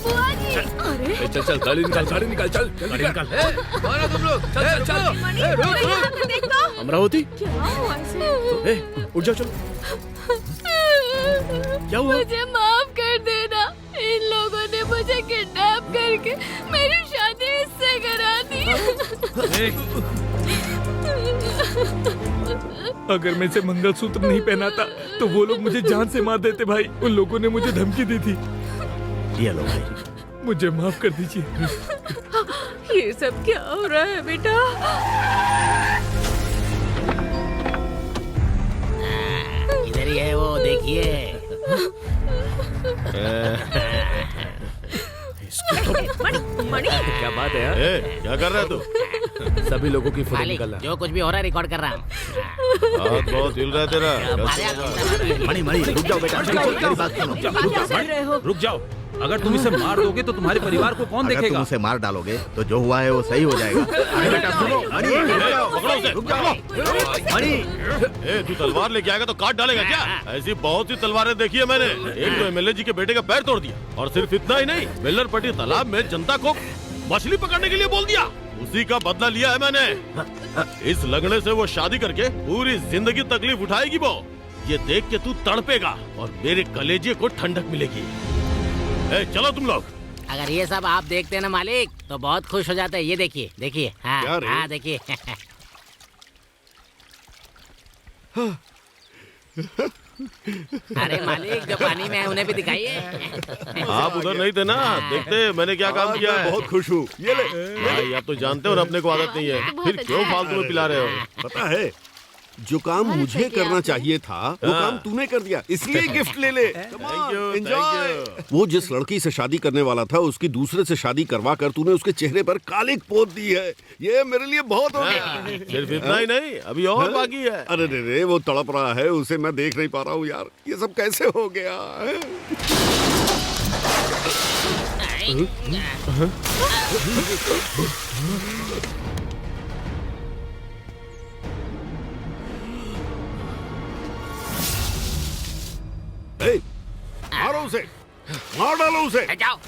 बुआ जी। अरे चल चल गाड़ी निकाल, गाड़ी निकाल, चल गाड़ी निकाल। कौन हो तुम लोग? चल चल चल। मणि, अरे यहाँ पे देख तो। अमरावती, क्या हुआ इसे? उठ जाओ, चलो। क्या हुआ? मुझे माफ कर देना। इन लोगों ने मुझे किडनैप करके मेरी शादी इससे करा दी। अगर मैं इसे मंगलसूत्र नहीं पहनाता तो वो लोग मुझे जान से मार देते भाई। उन लोगों ने मुझे धमकी दी थी। ये लो भाई, मुझे माफ कर दीजिए। ये सब क्या हो रहा है बेटा? इधर ही है वो, देखिए। मणि, क्या बात है यार? क्या कर रहा है तू? सभी लोगों की फोटो मालिक, निकाला। जो कुछ भी हो रहा है रिकॉर्ड कर रहा हूँ। हाथ बहुत हिल रहा है तेरा। मणि मणि रुक जाओ बेटा, मेरी बात सुनो। क्या कर रहे हो? रुक जाओ। अगर तुम इसे मार दोगे तो तुम्हारे परिवार को कौन अगर तुम देखेगा? उसे मार डालोगे तो जो हुआ है वो सही हो जाएगा। अरे बेटा सुनो, मणि रुक जाओ। मणि, तू तलवार लेके आएगा तो काट डालेगा क्या? ऐसी बहुत सी तलवारें देखी है मैंने। एक तो एमएलए जी के बेटे का पैर तोड़ दिया, और सिर्फ इतना ही नहीं, बेल्लरपट्टी तालाब में जनता को मछली पकड़ने के लिए बोल दिया। उसी का बदला लिया है मैंने। इस लगने से वो शादी करके पूरी जिंदगी तकलीफ उठाएगी वो। ये देख के तू तड़पेगा और मेरे कलेजे को ठंडक मिलेगी। चलो तुम लोग। अगर ये सब आप देखते हैं ना मालिक, तो बहुत खुश हो जाते हैं। ये देखिए, देखिए। हाँ क्या रे? हाँ, देखिए। अरे मालिक, जो पानी में है उन्हें भी दिखाइए। आप उधर नहीं थे ना, देखते मैंने क्या काम किया है। बहुत खुश हूँ। ये ले। आप तो जानते हो ना, अपने को आदत नहीं है, फिर क्यों फालतू में पिला रहे हो? पता है, जो काम मुझे करना चाहिए था वो काम तूने कर दिया, इसलिए गिफ्ट ले ले। Thank you, enjoy. thank you। वो जिस लड़की से शादी करने वाला था उसकी दूसरे से शादी करवा कर तूने उसके चेहरे पर कालिक पोत दी है। ये मेरे लिए बहुत हो गया। सिर्फ इतना ही नहीं, अभी और बाकी है। अरे रे रे, वो तड़प रहा है, उसे मैं देख नहीं पा रहा हूँ यार। ये सब कैसे हो गया? ए, मारो उसे, मार डालो उसे। जाओ।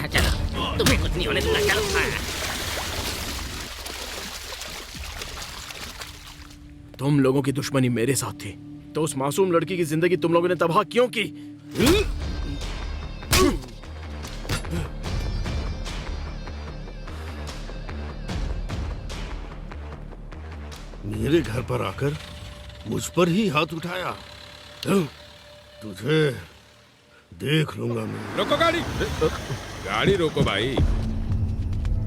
चलो, तुम्हें कुछ नहीं होने दूंगा। चलो। तुम लोगों की दुश्मनी मेरे साथ थी, तो उस मासूम लड़की की जिंदगी तुम लोगों ने तबाह क्यों की? मेरे घर पर आकर मुझ पर ही हाथ उठाया। तुझे देख लूंगा मैं। रोको गाड़ी। गाड़ी रोको भाई।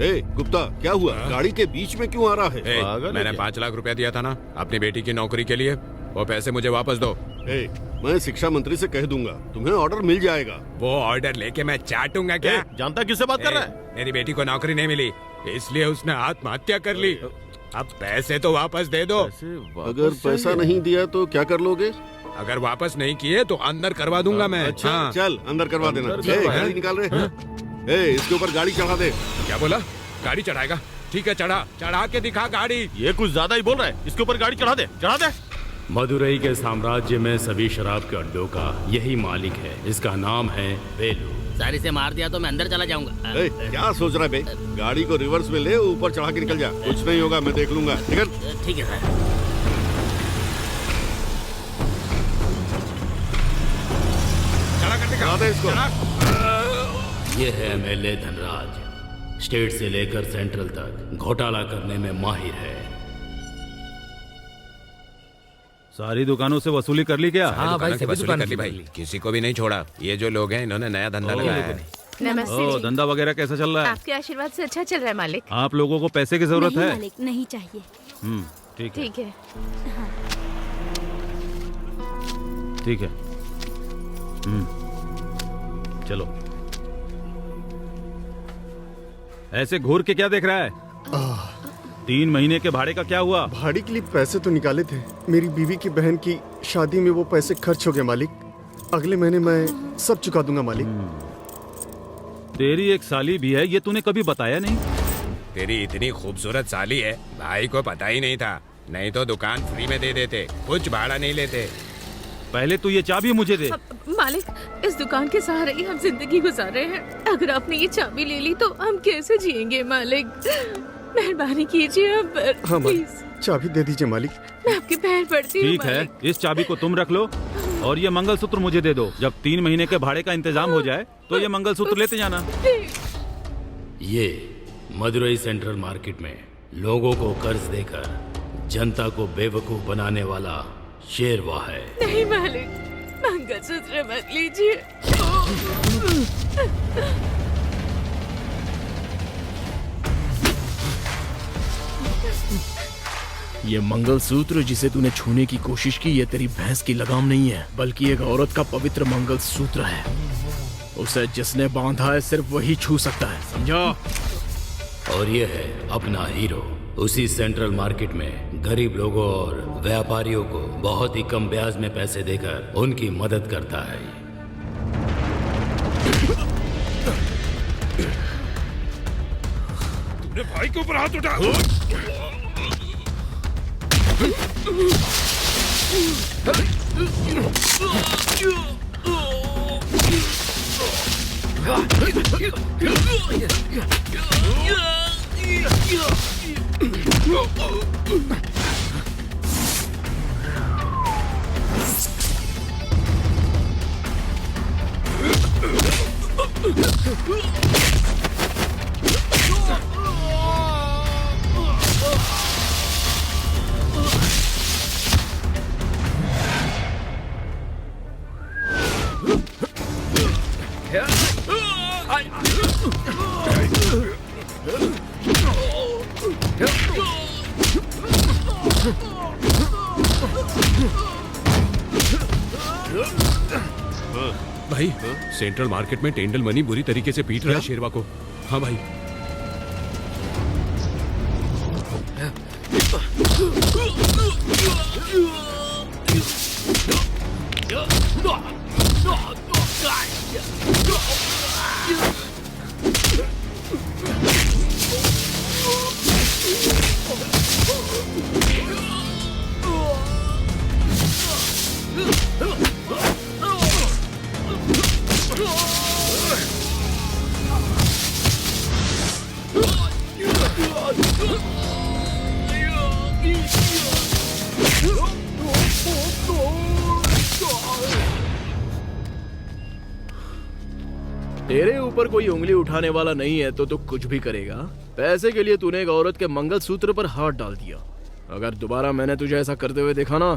ए, गुप्ता, क्या हुआ? गाड़ी के बीच में क्यों आ रहा है? ए, पागल है मैंने क्या? 5 लाख रुपया दिया था ना अपनी बेटी की नौकरी के लिए, वो पैसे मुझे वापस दो। ए, मैं शिक्षा मंत्री से कह दूंगा, तुम्हें ऑर्डर मिल जाएगा। वो ऑर्डर लेके मैं चाटूंगा क्या? जानता किससे बात कर रहा है? मेरी बेटी को नौकरी नहीं मिली, इसलिए उसने आत्महत्या कर ली। अब पैसे तो वापस दे दो। अगर पैसा नहीं दिया तो क्या कर लोगे? अगर वापस नहीं किए तो अंदर करवा दूंगा मैं। अच्छा, हाँ। चल अंदर करवा देना। अंदर ए, करवा। गाड़ी निकाल रहे। ए, इसके ऊपर गाड़ी चढ़ा दे। क्या बोला? गाड़ी चढ़ाएगा? ठीक है, चढ़ा के दिखा गाड़ी। ये कुछ ज्यादा ही बोल रहा है, इसके ऊपर गाड़ी चढ़ा दे, चढ़ा दे। मदुरई के साम्राज्य में सभी शराब के अड्डों का यही मालिक है। इसका नाम है वेलू। सारी से मार दिया तो मैं अंदर चला जाऊंगा। ए, क्या सोच रहा है बे? गाड़ी को रिवर्स में ले, ऊपर चढ़ा के निकल जा। कुछ नहीं होगा, मैं देख लूंगा। ठीक है? ठीक है सर। चढ़ा कर दिखा। चढ़ा दे इसको। चढ़ा। ये है एमएलए धनराज, स्टेट से लेकर सेंट्रल तक घोटाला करने में माहिर है। सारी दुकानों से वसूली कर ली क्या? हाँ भाई, सभी दुकान कर ली भाई। किसी को भी नहीं छोड़ा। ये जो लोग हैं इन्होंने नया धंधा लगाया है। नमस्ते ओ, जी। धंधा वगैरह कैसा चल रहा है? आपके आशीर्वाद से अच्छा चल रहा है मालिक। आप लोगों को पैसे की जरूरत नहीं है? मालिक, नहीं चाहिए। ठीक है, ठीक है। ठीक है। चलो। ऐसे घूर के क्या देख रहा है? 3 महीने के भाड़े का क्या हुआ? भाड़े के लिए पैसे तो निकाले थे। मेरी बीवी की बहन की शादी में वो पैसे खर्च हो गए मालिक। अगले महीने मैं सब चुका दूंगा मालिक। तेरी एक साली भी है, ये तूने कभी बताया नहीं। तेरी इतनी खूबसूरत साली है, भाई को पता ही नहीं था। नहीं तो दुकान फ्री में दे देते, कुछ भाड़ा नहीं लेते। पहले तू ये चाबी मुझे दे। मालिक, इस दुकान के सहारे ही हम जिंदगी गुजार रहे हैं। अगर आपने ये चाबी ले ली तो हम कैसे जिएंगे मालिक? मेहरबानी कीजिए हम पर, हाँ मालिक, प्लीज। चाबी दे दीजिए मालिक। मैं आपके पैर पड़ती हूँ ठीक है, मालिक। इस चाबी को तुम रख लो और ये मंगलसूत्र मुझे दे दो। जब 3 महीने के भाड़े का इंतजाम हो जाए तो ये मंगलसूत्र लेते जाना। ये मदुरई सेंट्रल मार्केट में लोगों को कर्ज देकर जनता को बेवकूफ बनाने वाला शेरवा है। नहीं मालिक, मंगलसूत्र मत लीजिए। ये मंगलसूत्र जिसे तूने छूने की कोशिश की, ये तेरी भैंस की लगाम नहीं है, बल्कि एक औरत का पवित्र मंगलसूत्र है। उसे जिसने बांधा है सिर्फ वही छू सकता है, समझा? और ये है अपना हीरो। उसी सेंट्रल मार्केट में गरीब लोगों और व्यापारियों को बहुत ही कम ब्याज में पैसे देकर उनकी मदद करता है। तुमने भाई के ऊपर हाथ उठा। भाई, सेंट्रल मार्केट में टेंडल मनी बुरी तरीके से पीट रहा है शेरवा को। हाँ भाई। तेरे ऊपर कोई उंगली उठाने वाला नहीं है तो तू कुछ भी करेगा। पैसे के लिए तूने एक औरत के मंगलसूत्र पर हाथ डाल दिया। अगर दोबारा मैंने तुझे ऐसा करते हुए देखा ना,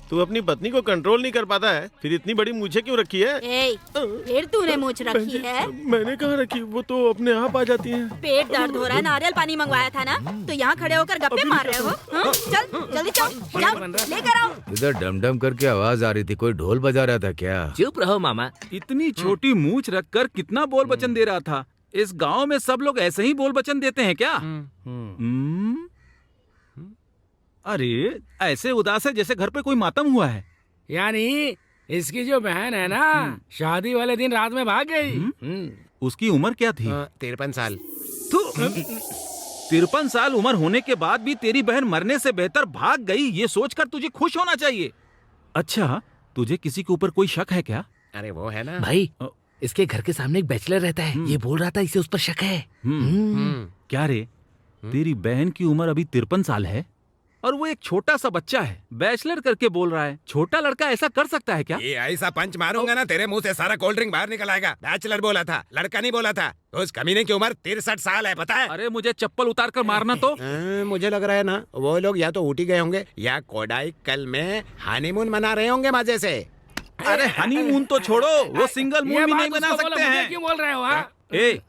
तू अपनी पत्नी को कंट्रोल नहीं कर पाता है, फिर इतनी बड़ी मूछें क्यों रखी है? ए, फिर तूने मूछ रखी है? मैंने कहाँ रखी? वो तो अपने आप आ जाती हैं। पेट दर्द हो रहा है, नारियल पानी मंगवाया था ना, तो यहाँ खड़े होकर गप्पे मार रहे हो? हाँ? चल जल्दी चल, जाओ लेकर आओ। इधर डम करके आवाज आ रही थी, कोई ढोल बजा रहा था क्या? चुप रहो मामा। इतनी छोटी मूंछ रखकर कितना बोल बचन दे रहा था। इस गांव में सब लोग ऐसे ही बोल बचन देते हैं क्या? अरे ऐसे उदास है जैसे घर पे कोई मातम हुआ है। यानी इसकी जो बहन है ना, शादी वाले दिन रात में भाग गई। उसकी उम्र क्या थी? 53 साल। 53 साल उम्र होने के बाद भी तेरी बहन मरने से बेहतर भाग गई, ये सोचकर तुझे खुश होना चाहिए। अच्छा, तुझे किसी के ऊपर कोई शक है क्या? अरे वो है ना भाई, इसके घर के सामने एक बैचलर रहता है, ये बोल रहा था इसे उस पर शक है। क्या रे, तेरी बहन की उम्र अभी 53 साल है? और वो एक छोटा सा बच्चा है, बैचलर करके बोल रहा है। छोटा लड़का ऐसा कर सकता है क्या? ये ऐसा पंच मारूंगा ना तेरे मुंह से सारा कोल्ड ड्रिंक बाहर निकल आएगा। बैचलर बोला था, लड़का नहीं बोला था। उस कमीने की उम्र 63 साल है, पता है? अरे मुझे चप्पल उतार कर मारना तो। मुझे लग रहा है ना वो लोग या तो ऊटी गए होंगे या कोडाईकल में हनीमून मना रहे होंगे मजे से। अरे हनीमून तो छोड़ो, वो सिंगल मून भी नहीं बना सकते हैं। क्यों बोल रहे हो? हाँ? ए,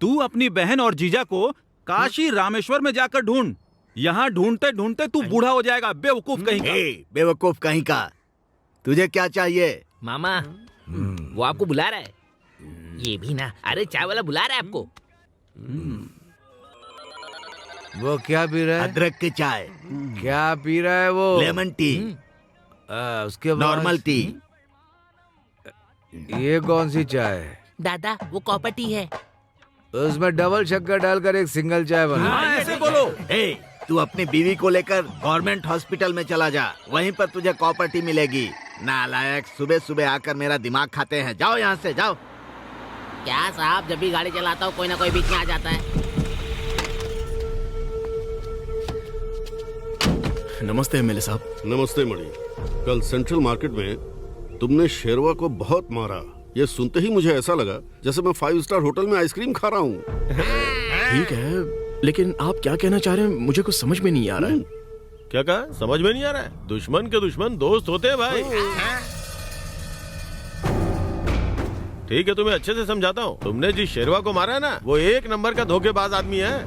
तू अपनी बहन और जीजा को काशी रामेश्वर में जाकर ढूंढ। यहाँ ढूंढते ढूंढते तू बूढ़ा हो जाएगा, बेवकूफ कहीं का। बेवकूफ कहीं का। तुझे क्या चाहिए? मामा वो आपको बुला रहा है। ये भी ना, अरे चाय वाला बुला रहा है आपको। वो क्या पी रहा है? अदरक की चाय। क्या पी रहा है वो? Lemon tea. उसके बाद नॉर्मल टी। ये कौन सी चाय है? दादा वो कॉपर टी है। उसमें डबल शक्कर डालकर एक सिंगल चाय बना। हाँ, ऐसे बोलो। तू अपनी बीवी को लेकर गवर्नमेंट हॉस्पिटल में चला जा, वहीं पर तुझे कॉपर टी मिलेगी। नालायक, सुबह सुबह आकर मेरा दिमाग खाते हैं। जाओ यहाँ से, जाओ। क्या साहब, जब भी गाड़ी चलाता हूँ कोई ना कोई बीच में आ जाता है। नमस्ते एमएलए साहब। नमस्ते मणि। कल सेंट्रल मार्केट में तुमने शेरवा को बहुत मारा। ये सुनते ही मुझे ऐसा लगा जैसे मैं 5 स्टार होटल में आइसक्रीम खा रहा हूँ। ठीक है, लेकिन आप क्या कहना चाह रहे हैं मुझे कुछ समझ में नहीं आ रहा है। क्या कहा? समझ में नहीं आ रहा है? दुश्मन के दुश्मन दोस्त होते हैं भाई। ठीक है, तुम्हें अच्छे से समझाता हूँ। तुमने जिस शेरवा को मारा है ना, वो एक नंबर का धोखेबाज आदमी है।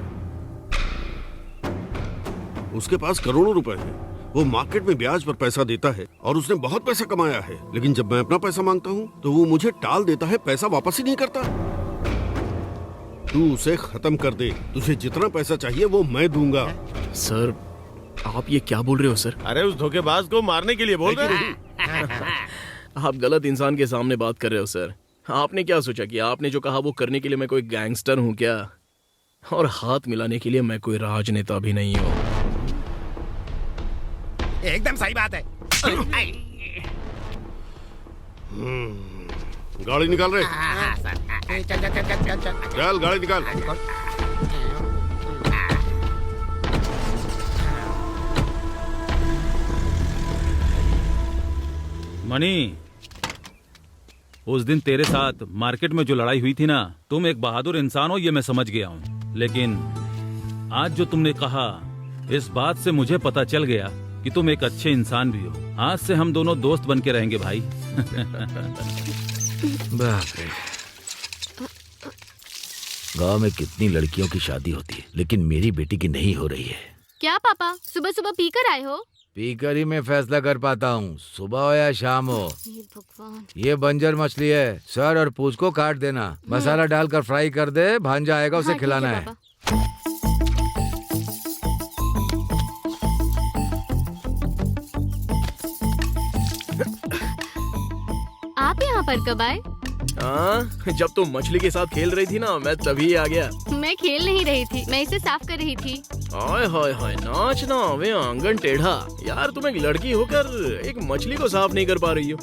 उसके पास करोड़ों रुपए हैं। वो मार्केट में ब्याज पर पैसा देता है और उसने बहुत पैसा कमाया है। लेकिन जब मैं अपना पैसा मांगता हूँ तो वो मुझे टाल देता है, पैसा वापस ही नहीं करता। तू उसे खत्म कर दे। तुझे जितना पैसा चाहिए वो मैं दूंगा। सर, आप ये क्या बोल रहे हो सर? अरे उस धोखेबाज को मारने के लिए बोल रहे हैं। आप गलत इंसान के सामने बात कर रहे हो सर। आपने क्या सोचा कि आपने जो कहा वो करने के लिए मैं कोई गैंगस्टर हूँ क्या? और हाथ मिलाने के लिए मैं कोई राजनेता भी नहीं हूँ। एकदम सही बात है। गाड़ी निकाल रहे। चल चल चल चल चल। चल गाड़ी निकाल। मणि, उस दिन तेरे साथ मार्केट में जो लड़ाई हुई थी ना, तुम एक बहादुर इंसान हो ये मैं समझ गया हूँ। लेकिन आज जो तुमने कहा, इस बात से मुझे पता चल गया कि तुम एक अच्छे इंसान भी हो। आज से हम दोनों दोस्त बन के रहेंगे भाई। बाप रे, गांव में कितनी लड़कियों की शादी होती है, लेकिन मेरी बेटी की नहीं हो रही है। क्या पापा, सुबह सुबह पीकर आए हो? पीकर ही मैं फैसला कर पाता हूँ, सुबह हो या शाम हो। भगवान। ये बंजर मछली है, सर और पूंछ को काट देना, मसाला डालकर फ्राई कर दे, भांजा आएगा उसे खिलाना है। आप यहाँ पर कब आए? जब तुम मछली के साथ खेल रही थी ना, मैं तभी आ गया। मैं खेल नहीं रही थी, मैं इसे साफ कर रही थी। हाय हाय हाय, नाचना वे आंगन टेढ़ा। यार, तुम एक लड़की होकर एक मछली को साफ नहीं कर पा रही हो,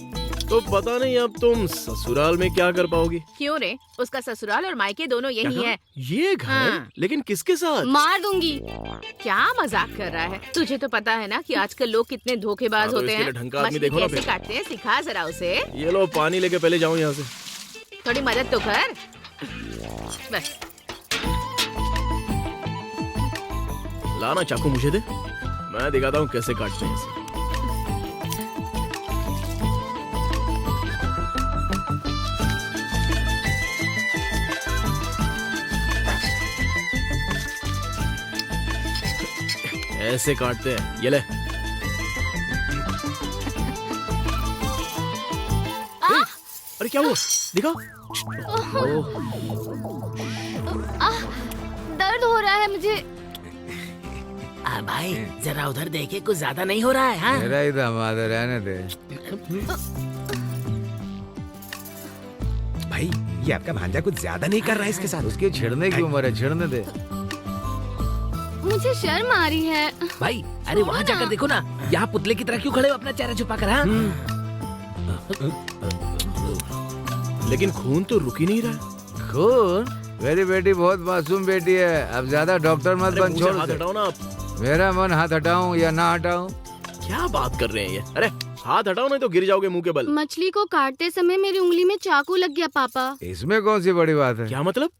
तो पता नहीं अब तुम ससुराल में क्या कर पाओगी। क्यों रे, उसका ससुराल और मायके दोनों यही है। ये घर? हाँ। लेकिन किसके साथ? मार दूंगी। क्या मजाक कर रहा है? तुझे तो पता है ना कि आजकल लोग कितने धोखेबाज तो होते इसके हैं। लिए ढंग का आदमी मछली देखो ना कैसे फिर। काटते हैं, सिखा जरा उसे। ये लो पानी लेके पहले जाऊं यहाँ से। थोड़ी मदद तो कर बस। लाना चाकू मुझे दे, मैं दिखाता हूँ कैसे काटते हैं इसे। ऐसे काटते हैं, ये ले। अरे क्या हुआ? दिखाओ। दर्द हो रहा है मुझे। भाई जरा उधर देखे, कुछ ज्यादा नहीं हो रहा है? हाँ? मेरा ही दामाद है, रहने दे। भाई ये आपका भांजा कुछ ज्यादा नहीं कर रहा है इसके साथ? उसकी छिड़ने की उम्र है, छिड़ने दे। मुझे शर्म आ रही है। भाई अरे वहाँ जाकर देखो ना, यहाँ पुतले की तरह क्यों खड़े हो अपना चेहरा छुपा कर? हाँ? लेकिन खून तो रुक ही नहीं रहा। खून? मेरी बेटी बहुत मासूम बेटी है, अब ज्यादा डॉक्टर मत बन, छोड़ हाथ हटाओ ना आप। मेरा मन हाथ हटाऊं या ना हटाऊं? क्या बात कर रहे हैं ये? अरे हाथ हटाओ नहीं तो गिर जाओगे मुंह के बल। मछली को काटते समय मेरी उंगली में चाकू लग गया पापा। इसमें कौन सी बड़ी बात है? क्या मतलब?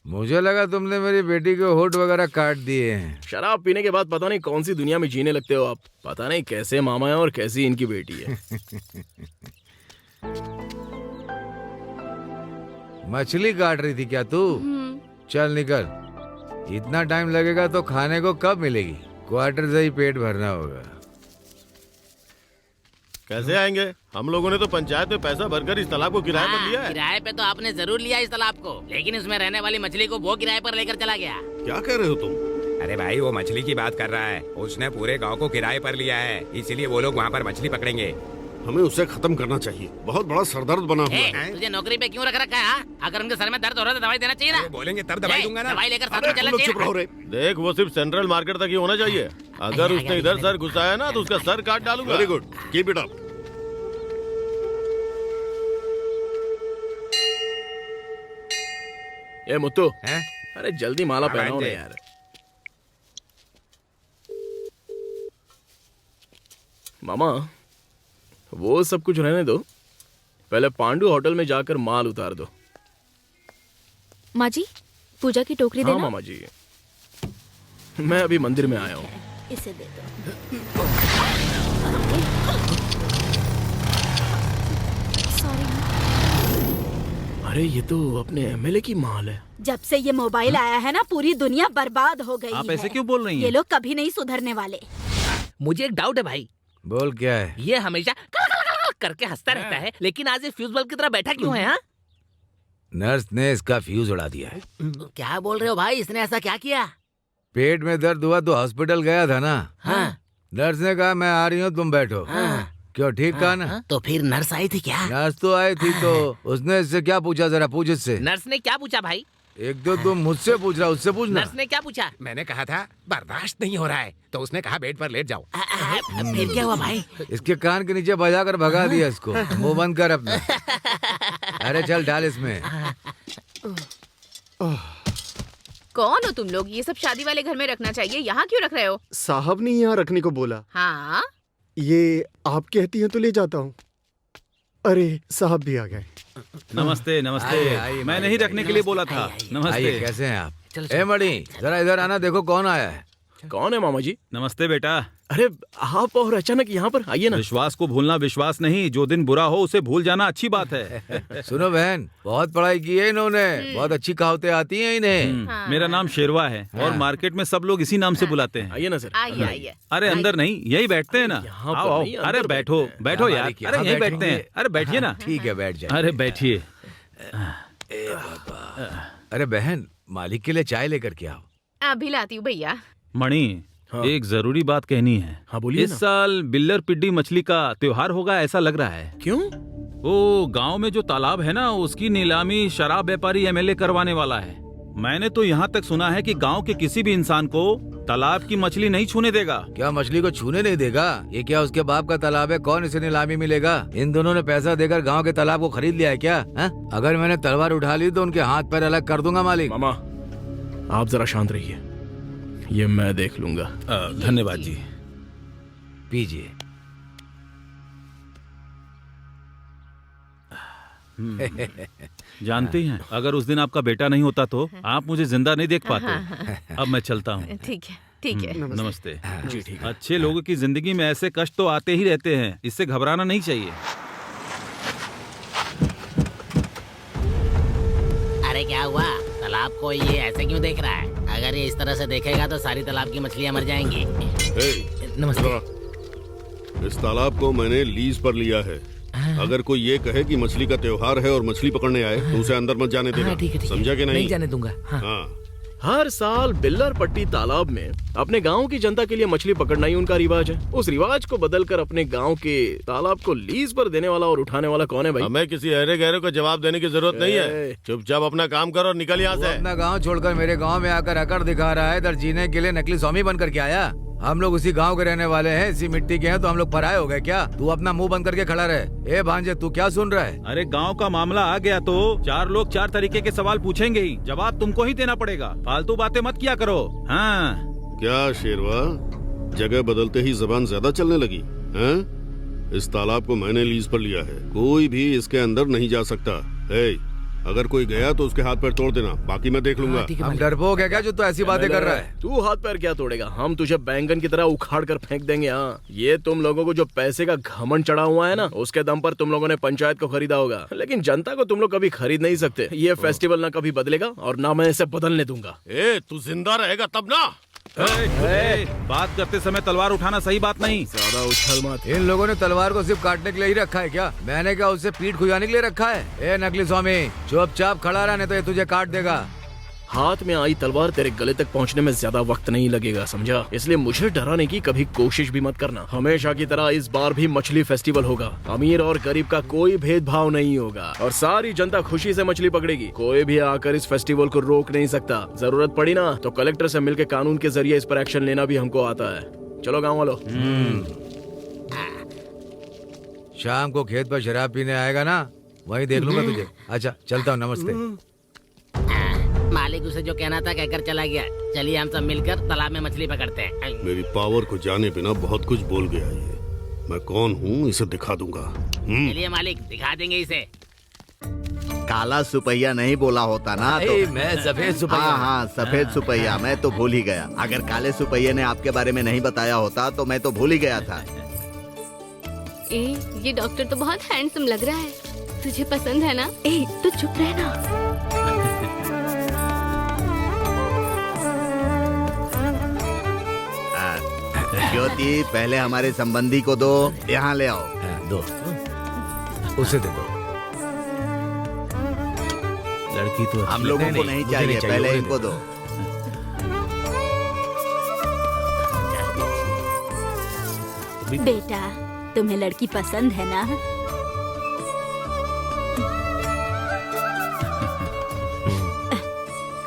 मुझे लगा तुमने मेरी बेटी के होठ वगैरह काट दिए हैं। शराब पीने के बाद पता नहीं कौन सी दुनिया में जीने लगते हो आप। पता नहीं कैसे मामा है और कैसी इनकी बेटी है। मछली काट रही थी क्या तू? चल निकल, इतना टाइम लगेगा तो खाने को कब मिलेगी? क्वार्टर से ही पेट भरना होगा। कैसे आएंगे? हम लोगों ने तो पंचायत में पैसा भरकर इस तालाब को किराए पर लिया है। किराए पे तो आपने जरूर लिया इस तालाब को, लेकिन उसमें रहने वाली मछली को वो किराए पर लेकर चला गया। क्या कह रहे हो तुम? अरे भाई वो मछली की बात कर रहा है। उसने पूरे गांव को किराए पर लिया है, इसीलिए वो लोग वहाँ पर मछली पकड़ेंगे। हमें उसे खत्म करना चाहिए। बहुत बड़ा सरदर्द बना हुआ है। तुझे नौकरी पे क्यों रख रखा है? अगर उनके सर में दर्द हो रहा है तो दवाई देना चाहिए ना। बोलेंगे तब दवाई दूंगा ना। दवाई लेकर साथ में चलना चाहिए। देख वो सिर्फ सेंट्रल मार्केट तक ही होना चाहिए। अगर उसने इधर सर घुसाया ना तो उसका सर काट डालूंगा। Very good, keep it up. ए मुत्तू, अरे जल्दी माला पहनाओ ना यार। मामा वो सब कुछ रहने दो, पहले पांडु होटल में जाकर माल उतार दो। माँ जी, पूजा की टोकरी हाँ देना। मामा जी, मैं अभी मंदिर में आया हूँ। इसे दे दो। अरे ये तो अपने एमएलए की माल है। जब से ये मोबाइल आया है ना, पूरी दुनिया बर्बाद हो गई आप है। ऐसे क्यों बोल रही हैं? ये लोग कभी नहीं सुधरने वाले। मुझे एक डाउट है भाई। बोल क्या है? ये हमेशा करके हंसता रहता है, लेकिन आज ये फ्यूज बल्ब की तरह बैठा क्यों है? हाँ? नर्स ने इसका फ्यूज उड़ा दिया है। क्या बोल रहे हो भाई? इसने ऐसा क्या किया? पेट में दर्द हुआ तो हॉस्पिटल गया था ना। हाँ। नर्स ने कहा मैं आ रही हूँ, तुम बैठो। हाँ। क्यों, ठीक कहा ना? तो फिर नर्स आई थी क्या? नर्स तो आई थी, तो उसने इससे क्या पूछा? जरा पूछ इससे। नर्स ने क्या पूछा भाई? एक दो तुम मुझसे पूछ रहा, उससे पूछना। नर्स ने क्या पूछा? मैंने कहा था बर्दाश्त नहीं हो रहा है, तो उसने कहा बेड पर लेट जाओ। फिर क्या हुआ भाई? इसके कान के नीचे बजा कर भगा दिया इसको। मुंह बंद कर अपना। अरे चल डाल इसमें। कौन हो तुम लोग? ये सब शादी वाले घर में रखना चाहिए, यहाँ क्यों रख रहे हो? साहब ने यहाँ रखने को बोला। हाँ, ये आप कहती हैं तो ले जाता हूँ। अरे साहब भी आ गए। नमस्ते नमस्ते। आइए, मैंने ही रखने के लिए बोला था। नमस्ते। आइए, कैसे हैं आप? ए मणि, जरा इधर आना, देखो कौन आया है। कौन है मामा जी? नमस्ते बेटा। अरे आप और अचानक यहाँ पर आइए ना। विश्वास को भूलना विश्वास नहीं, जो दिन बुरा हो उसे भूल जाना अच्छी बात है। सुनो बहन, बहुत पढ़ाई की है इन्होंने, बहुत अच्छी कहावतें आती हैं इन्हें। मेरा नाम शेरवा है और मार्केट में सब लोग इसी नाम से बुलाते हैं। आइए ना सर। आइए आइए। अरे अंदर नहीं, यही बैठते हैं ना। आओ आओ। अरे बैठो बैठो यार। अरे यही बैठते हैं। अरे बैठिए ना। ठीक है, बैठ जाए। अरे बैठिए। अरे बहन, मालिक के लिए चाय लेकर के आओ। अभी लाती हूँ भैया। मणि, एक जरूरी बात कहनी है। हाँ बोलिए इस ना। साल बिल्लर पिड्डी मछली का त्योहार होगा ऐसा लग रहा है। क्यों? वो गांव में जो तालाब है ना, उसकी नीलामी शराब व्यापारी एमएलए करवाने वाला है। मैंने तो यहाँ तक सुना है कि गांव के किसी भी इंसान को तालाब की मछली नहीं छूने देगा। क्या मछली को छूने नहीं देगा? ये क्या उसके बाप का तालाब है? कौन इसे नीलामी मिलेगा? इन दोनों ने पैसा देकर गांव के तालाब को खरीद लिया है क्या? अगर मैंने तलवार उठा ली तो उनके हाथ पैर अलग कर दूंगा मालिक। मामा आप जरा शांत रहिए, ये मैं देख लूंगा। धन्यवाद जी। पीजिए। जानती हैं, अगर उस दिन आपका बेटा नहीं होता तो आप मुझे जिंदा नहीं देख पाते। अब मैं चलता हूँ। ठीक है ठीक है। नमस्ते। जी ठीक है। अच्छे लोगों की जिंदगी में ऐसे कष्ट तो आते ही रहते हैं, इससे घबराना नहीं चाहिए। अरे क्या हुआ? तालाब को ये ऐसे क्यों देख रहा है? अगर ये इस तरह से देखेगा तो सारी तालाब की मछलियाँ मर जाएंगी। नमस्ते। इस तालाब को मैंने लीज पर लिया है। अगर कोई ये कहे कि मछली का त्योहार है और मछली पकड़ने आए तो उसे अंदर मत जाने देना। समझा कि नहीं? जाने दूंगा। हाँ। हर साल बिल्लर पट्टी तालाब में अपने गांव की जनता के लिए मछली पकड़ना ही उनका रिवाज है। उस रिवाज को बदलकर अपने गांव के तालाब को लीज पर देने वाला और उठाने वाला कौन है भाई? हमें किसी अहरे गहरे को जवाब देने की जरूरत नहीं है। चुपचाप अपना काम करो और निकल यहाँ से। अपना गांव छोड़कर मेरे गांव में आकर अकड़ दिखा रहा है। इधर जीने के लिए नकली स्वामी बन करके आया। हम लोग उसी गांव के रहने वाले हैं, इसी मिट्टी के हैं, तो हम लोग पराये हो गए क्या? तू अपना मुंह बंद करके खड़ा रहे। ए भांजे, तू क्या सुन रहा है? अरे गांव का मामला आ गया तो चार लोग चार तरीके के सवाल पूछेंगे ही, जवाब तुमको ही देना पड़ेगा। फालतू बातें मत किया करो। हाँ, क्या शेरवा, जगह बदलते ही जबान ज्यादा चलने लगी हैं? इस तालाब को मैंने लीज पर लिया है, कोई भी इसके अंदर नहीं जा सकता। अगर कोई गया तो उसके हाथ पैर तोड़ देना, बाकी मैं देख लूंगा। हम डरपोक है क्या जो तू ऐसी बातें कर रहा है? तू हाथ पैर क्या तोड़ेगा, हम तुझे बैंगन की तरह उखाड़ कर फेंक देंगे। हाँ, ये तुम लोगों को जो पैसे का घमंड चढ़ा हुआ है ना, उसके दम पर तुम लोगों ने पंचायत को खरीदा होगा, लेकिन जनता को तुम लोग कभी खरीद नहीं सकते। ये फेस्टिवल ना कभी बदलेगा और ना मैं इसे बदलने दूंगा। तू जिंदा रहेगा तब ना। बात करते समय तलवार उठाना सही बात नहीं। ज्यादा उछल मत। इन लोगों ने तलवार को सिर्फ काटने के लिए ही रखा है क्या? मैंने क्या उससे पीठ खुजाने के लिए रखा है? ए नकली स्वामी, चुपचाप खड़ा रहा, नहीं तो ये तुझे काट देगा। हाथ में आई तलवार तेरे गले तक पहुंचने में ज्यादा वक्त नहीं लगेगा, समझा? इसलिए मुझे डराने की कभी कोशिश भी मत करना। हमेशा की तरह इस बार भी मछली फेस्टिवल होगा। अमीर और गरीब का कोई भेदभाव नहीं होगा और सारी जनता खुशी से मछली पकड़ेगी। कोई भी आकर इस फेस्टिवल को रोक नहीं सकता। जरूरत पड़ी ना तो कलेक्टर से मिलकर कानून के जरिए इस पर एक्शन लेना भी हमको आता है। चलो गाँव वालों। शाम को खेत पर शराब पीने आएगा ना, वहीं देख लूंगा तुझे। अच्छा चलता हूँ, नमस्ते। मालिक उसे जो कहना था कहकर चला गया। चलिए हम सब मिलकर तालाब में मछली पकड़ते हैं। मेरी पावर को जाने बिना बहुत कुछ बोल गया ये। मैं कौन हूँ इसे दिखा दूंगा। चलिए मालिक, दिखा देंगे इसे। काला सुपैया नहीं बोला होता ना तो मैं सफेद सुपैया। हाँ, सफेद सुपैया, मैं तो भूल ही गया। अगर काले सुपैया ने आपके बारे में नहीं बताया होता तो मैं तो भूल ही गया था। ये डॉक्टर तो बहुत हैंडसम लग रहा है। तुझे पसंद है ना? तू चुप रहना। ज्योति, पहले हमारे संबंधी को दो। यहाँ ले आओ। दो, उसे दे दो। लड़की तो हम लोगों को नहीं चाहिए, पहले इनको दो। बेटा, तुम्हें लड़की पसंद है ना?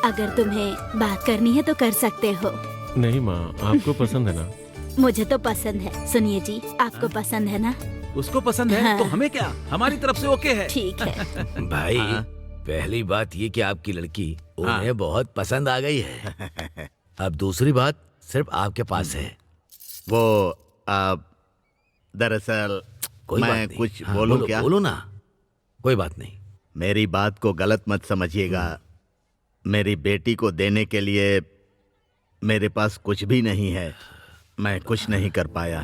अगर तुम्हें बात करनी है तो कर सकते हो। नहीं माँ, आपको पसंद है ना? मुझे तो पसंद है। सुनिए जी, आपको पसंद है ना? उसको पसंद है तो हमें क्या, हमारी तरफ से ओके है। ठीक है। भाई, पहली बात ये कि आपकी लड़की उन्हें बहुत पसंद आ गई है। अब दूसरी बात सिर्फ आपके पास है। वो दरअसल मैं कुछ बोलूं क्या? बोलो ना, कोई बात नहीं। मेरी बात को गलत मत समझिएगा। मेरी बेटी को देने के लिए मेरे पास कुछ भी नहीं है। मैं कुछ नहीं कर पाया।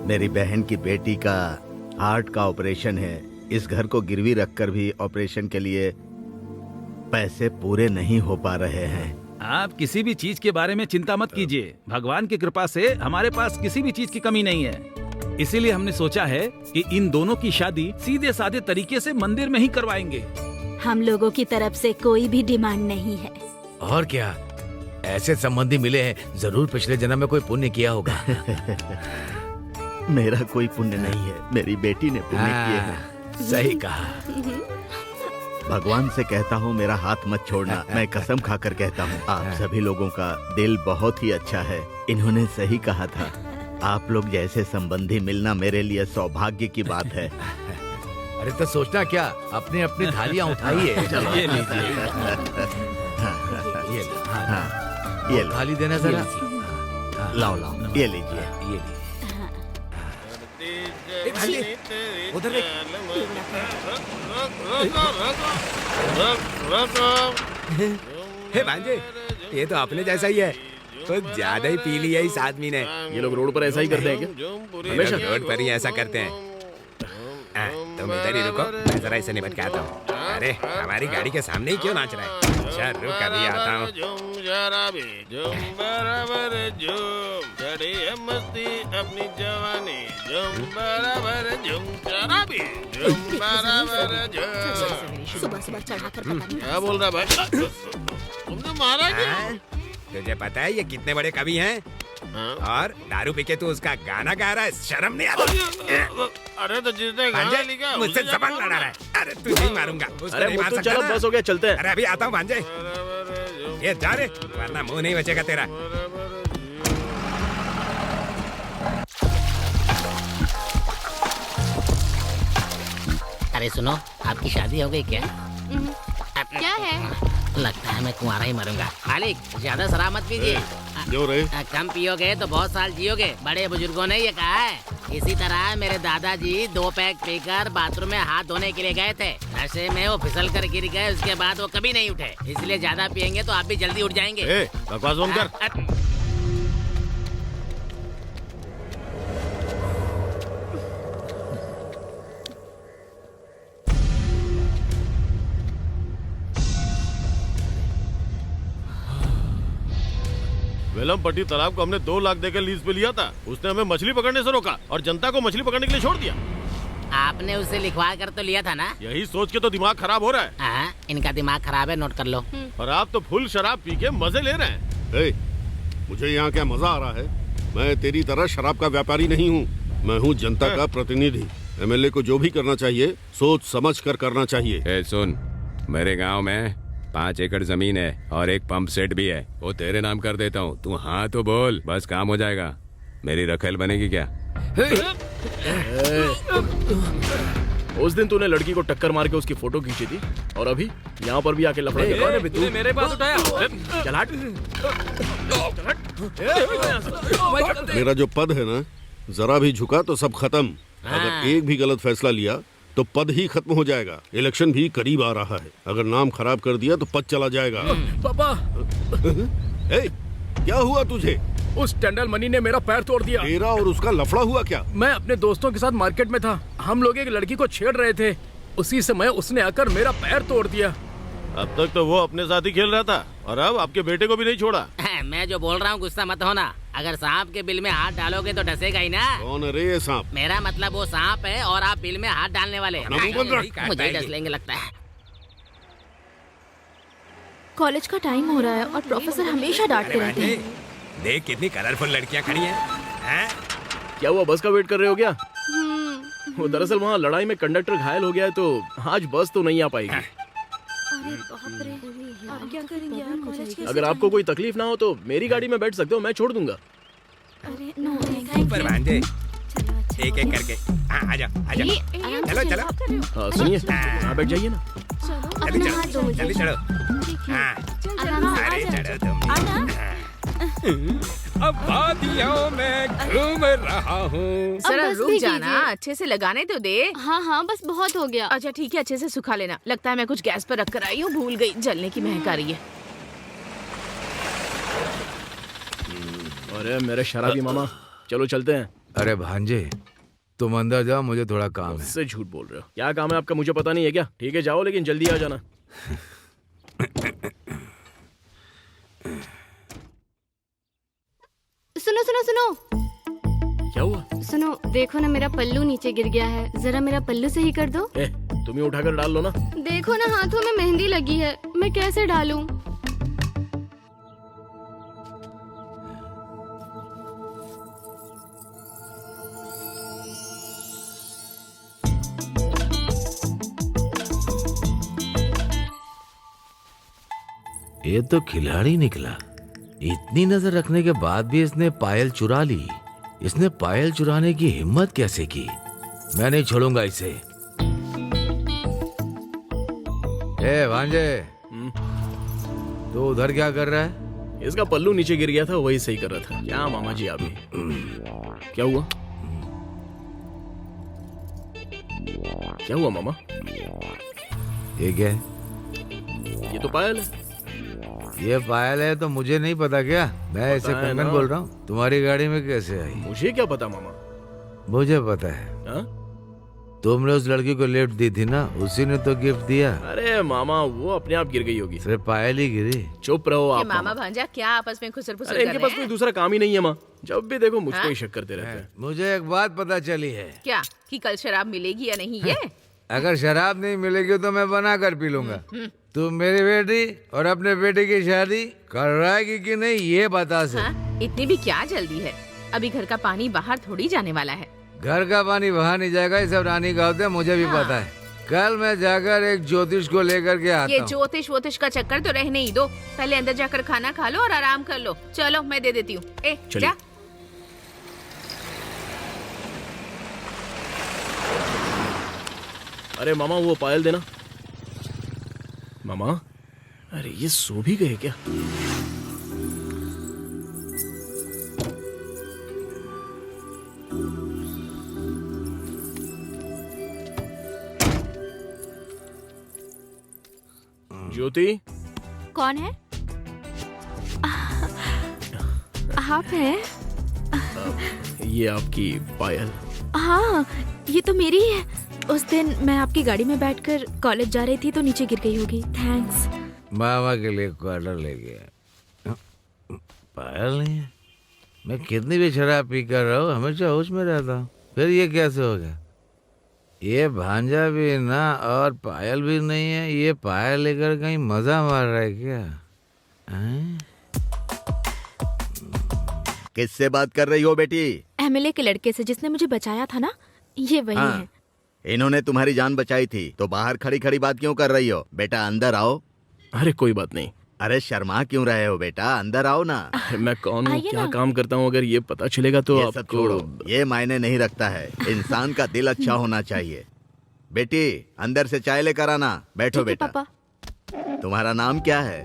मेरी बहन की बेटी का हार्ट का ऑपरेशन है। इस घर को गिरवी रखकर भी ऑपरेशन के लिए पैसे पूरे नहीं हो पा रहे हैं। आप किसी भी चीज के बारे में चिंता मत कीजिए। भगवान की कृपा से हमारे पास किसी भी चीज की कमी नहीं है। इसीलिए हमने सोचा है कि इन दोनों की शादी सीधे साधे तरीके से मंदिर में ही करवाएंगे। हम लोगों की तरफ से कोई भी डिमांड नहीं है। और क्या, ऐसे संबंधी मिले हैं, जरूर पिछले जन्म में कोई पुण्य किया होगा। मेरा कोई पुण्य नहीं है, मेरी बेटी ने पुण्य किए हैं। सही कहा। भगवान से कहता हूँ मेरा हाथ मत छोड़ना। मैं कसम खाकर कहता हूँ, आप सभी लोगों का दिल बहुत ही अच्छा है। इन्होंने सही कहा था। आप लोग जैसे संबंधी मिलना मेरे लिए सौभाग्य की बात है। अरे तो सोचना क्या, अपनी अपनी थालियां उठाइए। ये लीजिए। ये थाली देना जरा। लाओ लाओ, ये लीजिए। उधर हे भांजे, ये तो अपने जैसा ही है। तो ज्यादा ही पी लिया इस आदमी ने। ये लोग रोड पर ऐसा ही करते हैं क्या? हमेशा रोड पर ही ऐसा करते हैं। तुम इधर ही रुको, मैं जरा इसे निपट के आता हूँ। अरे हमारी गाड़ी के सामने ही क्यों नाच रहा है? अच्छा रुक, अभी आता हूँ। मस्ती अपनी जवानी, सुबह सुबह चढ़ाकर पता नहीं क्या बोल रहा भाई? तुमने मारा क्या? तुझे पता है ये कितने बड़े कवि हैं? और दारू पी के तू उसका गाना गा रहा है, शर्म नहीं आता? अरे तो जिसने गाना लिखा मुझसे जबान लड़ा रहा है। अरे तुझे ही मारूंगा। अरे मुझे चलो, बस हो गया, चलते हैं। अरे अभी आता हूँ भांजे। ये जा रे, वरना मुंह नहीं बचेगा तेरा। अरे सुनो, आपकी शादी हो गई क्या? क्या है? लगता है मैं कुंवारा ही मरूंगा। मालिक, ज्यादा शराब मत पीजिए। जो रहे। कम पियोगे तो बहुत साल जियोगे, बड़े बुजुर्गों ने ये कहा है। इसी तरह मेरे दादाजी 2 पैक पीकर बाथरूम में हाथ धोने के लिए गए थे। नशे में वो फिसल कर गिर गए, उसके बाद वो कभी नहीं उठे। इसलिए ज्यादा पियेंगे तो आप भी जल्दी उठ जाएंगे। बकवास बंद कर। वेलमपट्टी तालाब को हमने 2 लाख देकर लीज पे लिया था। उसने हमें मछली पकड़ने से रोका और जनता को मछली पकड़ने के लिए छोड़ दिया। आपने उसे लिखवा कर तो लिया था ना? यही सोच के तो दिमाग खराब हो रहा है। हाँ, इनका दिमाग खराब है, नोट कर लो। और आप तो फुल शराब पी के मजे ले रहे हैं। मुझे यहाँ क्या मजा आ रहा है? मैं तेरी तरह शराब का व्यापारी नहीं हूँ, मैं हूँ जनता का प्रतिनिधि। एमएलए को जो भी करना चाहिए सोच समझ कर करना चाहिए। सुन, मेरे गाँव में 5 एकड़ जमीन है और एक पंप सेट भी है, वो तेरे नाम कर देता हूँ। तू हाँ तो बोल, बस काम हो जाएगा। मेरी रखेल बनेगी क्या? उस दिन तूने लड़की को टक्कर मार के उसकी फोटो खींची थी और अभी यहाँ पर भी आके लफड़ा के कौन है बे तू? मेरे पास उठाया। चल हट। मेरा जो पद है ना, जरा भी झुका तो सब खत्म। अगर एक भी गलत फैसला लिया तो पद ही खत्म हो जाएगा। इलेक्शन भी करीब आ रहा है, अगर नाम खराब कर दिया तो पद चला जाएगा। पापा क्या हुआ तुझे? उस टेंडल मनी ने मेरा पैर तोड़ दिया। तेरा और उसका लफड़ा हुआ क्या? मैं अपने दोस्तों के साथ मार्केट में था, हम लोग एक लड़की को छेड़ रहे थे, उसी समय उसने आकर मेरा पैर तोड़ दिया। अब तक तो वो अपने साथ ही खेल रहा था और अब आपके बेटे को भी नहीं छोड़ा। मैं जो बोल रहा हूँ गुस्सा मत होना। अगर सांप के बिल में हाथ डालोगे तो डसेगा ही ना। कौन है रे ये सांप? मेरा मतलब वो सांप है और आप बिल में हाथ डालने वाले। मुझे डस लेंगे लगता है। कॉलेज का टाइम हो रहा है और प्रोफेसर हमेशा डांटते रहते हैं। देख कितनी कलरफुल लड़कियाँ खड़ी हैं। क्या हुआ, बस का वेट कर रहे हो क्या? वो दरअसल वहाँ लड़ाई में कंडक्टर घायल हो गया है तो आज बस तो नहीं आ पाएगी। अरे बाप रे, अब क्या करेंगे यार? कॉलेज कैसे अगर आपको कोई तकलीफ ना हो तो मेरी गाड़ी में बैठ सकते हो, मैं छोड़ दूंगा। अरे नो, ऊपर भांजे, एक एक करके। हाँ, आजा आजा, चलो चलो। हाँ सुनिए, यहाँ बैठ जाइए ना। जल्दी चलो, जल्दी चलो। हाँ, अरे चलो तुम। अब वादियों में घूम रहा हूँ। जरा रुक जाना, अच्छे से लगाने तो दे। हाँ हाँ, बस बहुत हो गया। अच्छा ठीक है, अच्छे से सुखा लेना। लगता है मैं कुछ गैस पर रख कर आई हूँ, भूल गई। जलने की महक आ रही है। अरे मेरे शराबी मामा, चलो चलते हैं। अरे भांजे, तुम अंदर जाओ, मुझे थोड़ा काम है। मुझसे झूठ बोल रहे हो? क्या काम है आपका, मुझे पता नहीं है क्या? ठीक है जाओ, लेकिन जल्दी आ जाना। सुनो सुनो सुनो। क्या हुआ? सुनो, देखो ना मेरा पल्लू नीचे गिर गया है, जरा मेरा पल्लू सही कर दो। तुम ही उठाकर डाल लो ना। देखो ना हाथों में मेहंदी लगी है, मैं कैसे डालूं? ये तो खिलाड़ी निकला। इतनी नजर रखने के बाद भी इसने पायल चुरा ली। इसने पायल चुराने की हिम्मत कैसे की? मैं नहीं छोड़ूंगा इसे। ए भांजे, तो उधर क्या कर रहा है? इसका पल्लू नीचे गिर गया था, वही सही कर रहा था। क्या मामा जी आप भी? क्या हुआ? क्या हुआ मामा? ये क्या है? ये तो पायल है। ये पायल है तो मुझे नहीं पता क्या? मैं ऐसे कंगन बोल रहा हूँ। तुम्हारी गाड़ी में कैसे आई? मुझे क्या पता मामा? मुझे पता है। हा? तुमने उस लड़की को लिफ्ट दी थी ना, उसी ने तो गिफ्ट दिया। अरे मामा, वो अपने आप गिर गई होगी। सिर्फ पायल ही गिरी। चुप रहो आप। मामा भांजा क्या आपस में खुसर फुसर कर रहे रहे हैं? इनके पास कोई दूसरा काम ही नहीं है माँ, जब भी देखो मुझको ही शक करते रहते हैं। मुझे एक बात पता चली है। क्या कि कल शराब मिलेगी या नहीं? ये अगर शराब नहीं मिलेगी तो मैं बना कर पी लूंगा। तू मेरी बेटी और अपने बेटे की शादी करवाएगी कि नहीं, ये बता से। इतनी भी क्या जल्दी है? अभी घर का पानी बाहर थोड़ी जाने वाला है। घर का पानी बाहर नहीं जाएगा, ये सब रानी का होता है, मुझे भी पता है। कल मैं जाकर एक ज्योतिष को लेकर के आता हूँ। ये ज्योतिष वोतिष का चक्कर तो रहने ही दो। पहले अंदर जाकर खाना खा लो और आराम कर लो। चलो मैं दे देती हूँ। जा। अरे मामा, वो पायल देना। मामा, अरे ये सो भी गए क्या? ज्योति, कौन है? आप हैं? ये आपकी पायल। हाँ, ये तो मेरी है। उस दिन मैं आपकी गाड़ी में बैठकर कॉलेज जा रही थी तो नीचे गिर गई होगी। थैंक्स। मामा के लिए क्वार्टर ले गया। पायल नहीं है। मैं कितनी भी शराब पी कर रहा हूँ, हमेशा होश में रहता हूँ। फिर ये कैसे हो गया? ये भांजा भी ना और पायल भी नहीं है। ये पायल लेकर कहीं मजा मार रहा है क्या? किससे बात कर रही हो बेटी? एमएलए के लड़के से, जिसने मुझे बचाया था ना, ये वही हाँ, है। इन्होंने तुम्हारी जान बचाई थी तो बाहर खड़ी खड़ी बात क्यों कर रही हो? बेटा अंदर आओ। अरे कोई बात नहीं। अरे शर्मा क्यों रहे हो बेटा? अंदर आओ ना। मैं कौन हूँ, क्या काम करता हूँ, अगर ये पता चलेगा तो ये सब छोड़ो, ये मायने नहीं रखता है। इंसान का दिल अच्छा होना चाहिए। बेटी अंदर से चाय लेकर आना। बैठो बेटा। तुम्हारा नाम क्या है?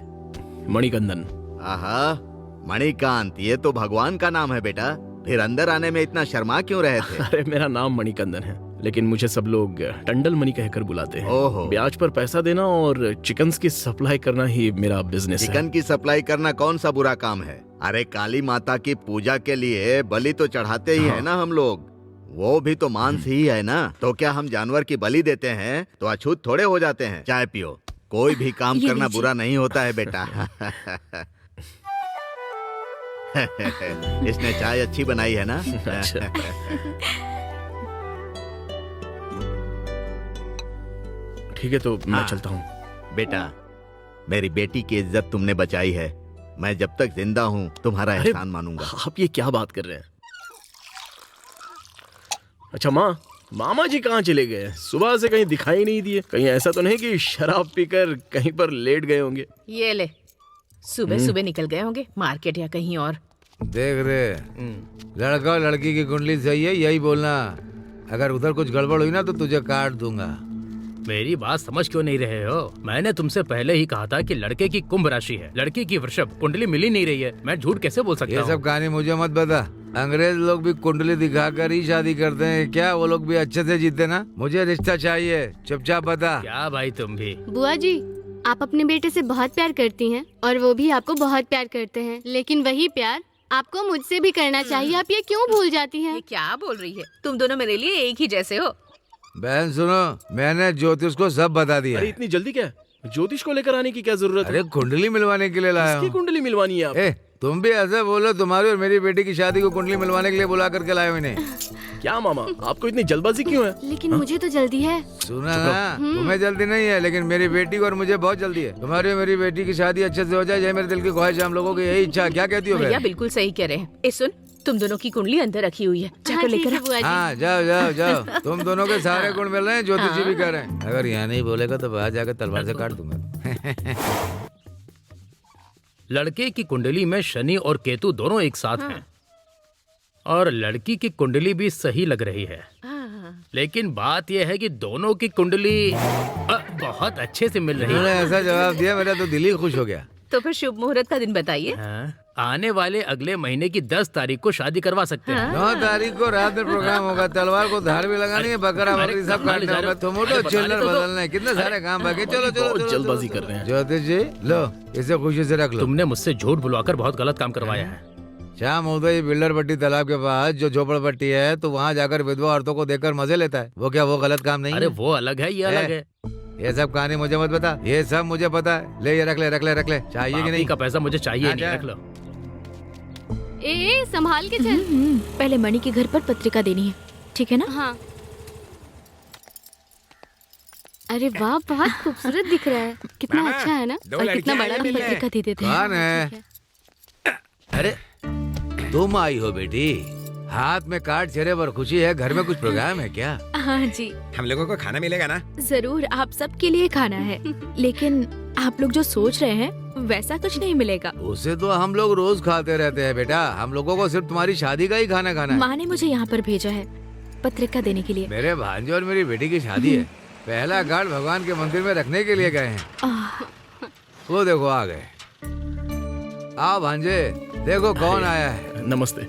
मणिकंदन। आहा, मणिकांत, ये तो भगवान का नाम है बेटा। फिर अंदर आने में इतना शर्मा क्यों रहे थे? अरे मेरा नाम मणिकंदन है, लेकिन मुझे सब लोग टंडल मणि कहकर बुलाते हैं। ओहो। ब्याज पर पैसा देना और चिकन्स की सप्लाई करना ही मेरा बिजनेस है। चिकन की सप्लाई करना कौन सा बुरा काम है? अरे काली माता की पूजा के लिए बलि तो चढ़ाते ही है ना हम लोग। वो भी तो मांस ही है ना। तो क्या हम जानवर की बलि देते हैं तो अछूत थोड़े हो जाते हैं? चाय पियो। कोई भी काम करना बुरा नहीं होता है बेटा। इसने चाय अच्छी बनाई है ना? ठीक है तो मैं चलता हूँ। बेटा मेरी बेटी की इज्जत तुमने बचाई है। मैं जब तक जिंदा हूँ तुम्हारा एहसान मानूंगा। आप ये क्या बात कर रहे हैं? अच्छा माँ, मामा जी कहाँ चले गए? सुबह से कहीं दिखाई नहीं दिए। कहीं ऐसा तो नहीं कि शराब पीकर कहीं पर लेट गए होंगे? ये ले, सुबह सुबह निकल गए होंगे मार्केट या कहीं और। देख रे, लड़का और लड़की की कुंडली सही है, यही बोलना। अगर उधर कुछ गड़बड़ हुई ना तो तुझे काट दूंगा। मेरी बात समझ क्यों नहीं रहे हो? मैंने तुमसे पहले ही कहा था कि लड़के की कुंभ राशि है, लड़की की वृषभ। कुंडली मिल ही नहीं रही है, मैं झूठ कैसे बोल सकता हूँ? ये सब कहानी मुझे मत बता। अंग्रेज लोग भी कुंडली दिखाकर ही शादी करते हैं क्या? वो लोग भी अच्छे से जीते ना। मुझे रिश्ता चाहिए, चुपचाप बता। क्या भाई तुम भी? बुआ जी, आप अपने बेटे से बहुत प्यार करती हैं और वो भी आपको बहुत प्यार करते हैं, लेकिन वही प्यार आपको मुझसे भी करना चाहिए। आप ये क्यों भूल जाती हैं? ये क्या बोल रही है? तुम दोनों मेरे लिए एक ही जैसे हो। बहन सुनो, मैंने ज्योतिष को सब बता दिया। अरे इतनी जल्दी क्या? ज्योतिष को लेकर आने की क्या जरूरत है? अरे कुंडली मिलवाने के लिए लाया हूँ। कुंडली मिलवानी है आप? तुम भी ऐसे बोलो, तुम्हारी और मेरी बेटी की शादी को कुंडली मिलवाने के लिए बुला करके लाए हो इन्हें। क्या मामा, आपको इतनी जल्दबाजी क्यों है? लेकिन मुझे तो जल्दी है। सुना ना, तुम्हें जल्दी नहीं है, लेकिन मेरी बेटी को और मुझे बहुत जल्दी है। तुम्हारी और मेरी बेटी की शादी अच्छे से हो जाए, यही मेरे दिल की ख्वाहिश है। हम लोगों की यही इच्छा। क्या कहती हो? भैया बिल्कुल सही कह रहे हैं। सुन, तुम दोनों की कुंडली अंदर रखी हुई है, जाकर लेकर आ। हाँ जाओ जाओ जाओ। तुम दोनों के सारे गुण मिल रहे हैं, ज्योतिष जी भी कह रहे हैं। अगर यहाँ नहीं बोलेगा तो बाहर जाकर तलवार से काट दूंगा। लड़के की कुंडली में शनि और केतु दोनों एक साथ हैं, और लड़की की कुंडली भी सही लग रही है। लेकिन बात यह है कि दोनों की कुंडली बहुत अच्छे से मिल रही है। ऐसा जवाब दिया, मेरा तो दिल ही खुश हो गया। तो फिर शुभ मुहूर्त का दिन बताइए। आने वाले अगले महीने की 10 तारीख को शादी करवा सकते हैं। 9 तारीख को रात में प्रोग्राम होगा। तलवार को धार भी लगानी है, बकरा बकरी सब काटना होगा। टोमेटो चिल्लर बदलना है, कितने सारे काम बाकी। चलो चलो, जल्दबाजी कर रहे हैं। ज्योतिष जी लो, इसे खुशी से रख लो। तुमने मुझसे झूठ बुलवाकर बहुत गलत काम करवाया है। शाम होता ही बिल्डर पट्टी तालाब के पास जो झोपड़पट्टी है, तो वहाँ जाकर विधवा औरतों को देखकर मजे लेता है। वो क्या वो गलत काम नहीं है? अरे वो अलग है, ये अलग है। ये सब कहानी मुझे मत बता, ये सब मुझे पता है। ले ये रख ले, रख ले, रख ले। चाहिए कि नहीं? का पैसा मुझे चाहिए नहीं, रख लो। ए संभाल के चल। पहले मणि के घर पर पत्रिका देनी है, ठीक है ना? हाँ। अरे वाह, बहुत खूबसूरत दिख रहा है। कितना अच्छा है ना? और कितना बड़ा भी पत्रिका दे देते हैं। कौन है? अरे तुम आई हो बेटी, हाथ में कार्ड, चेहरे पर खुशी है। घर में कुछ प्रोग्राम है क्या? हाँ जी, हम लोगों को खाना मिलेगा ना? जरूर, आप सबके लिए खाना है। लेकिन आप लोग जो सोच रहे हैं वैसा कुछ नहीं मिलेगा। उसे तो हम लोग रोज खाते रहते हैं बेटा। हम लोगों को सिर्फ तुम्हारी शादी का ही खाना खाना है। माँ ने मुझे यहाँ पर भेजा है पत्रिका देने के लिए। मेरे भांजे और मेरी बेटी की शादी है। पहला कार्ड भगवान के मंदिर में रखने के लिए गए हैं। वो देखो आ गए। आओ भांजे, देखो कौन आया है। नमस्ते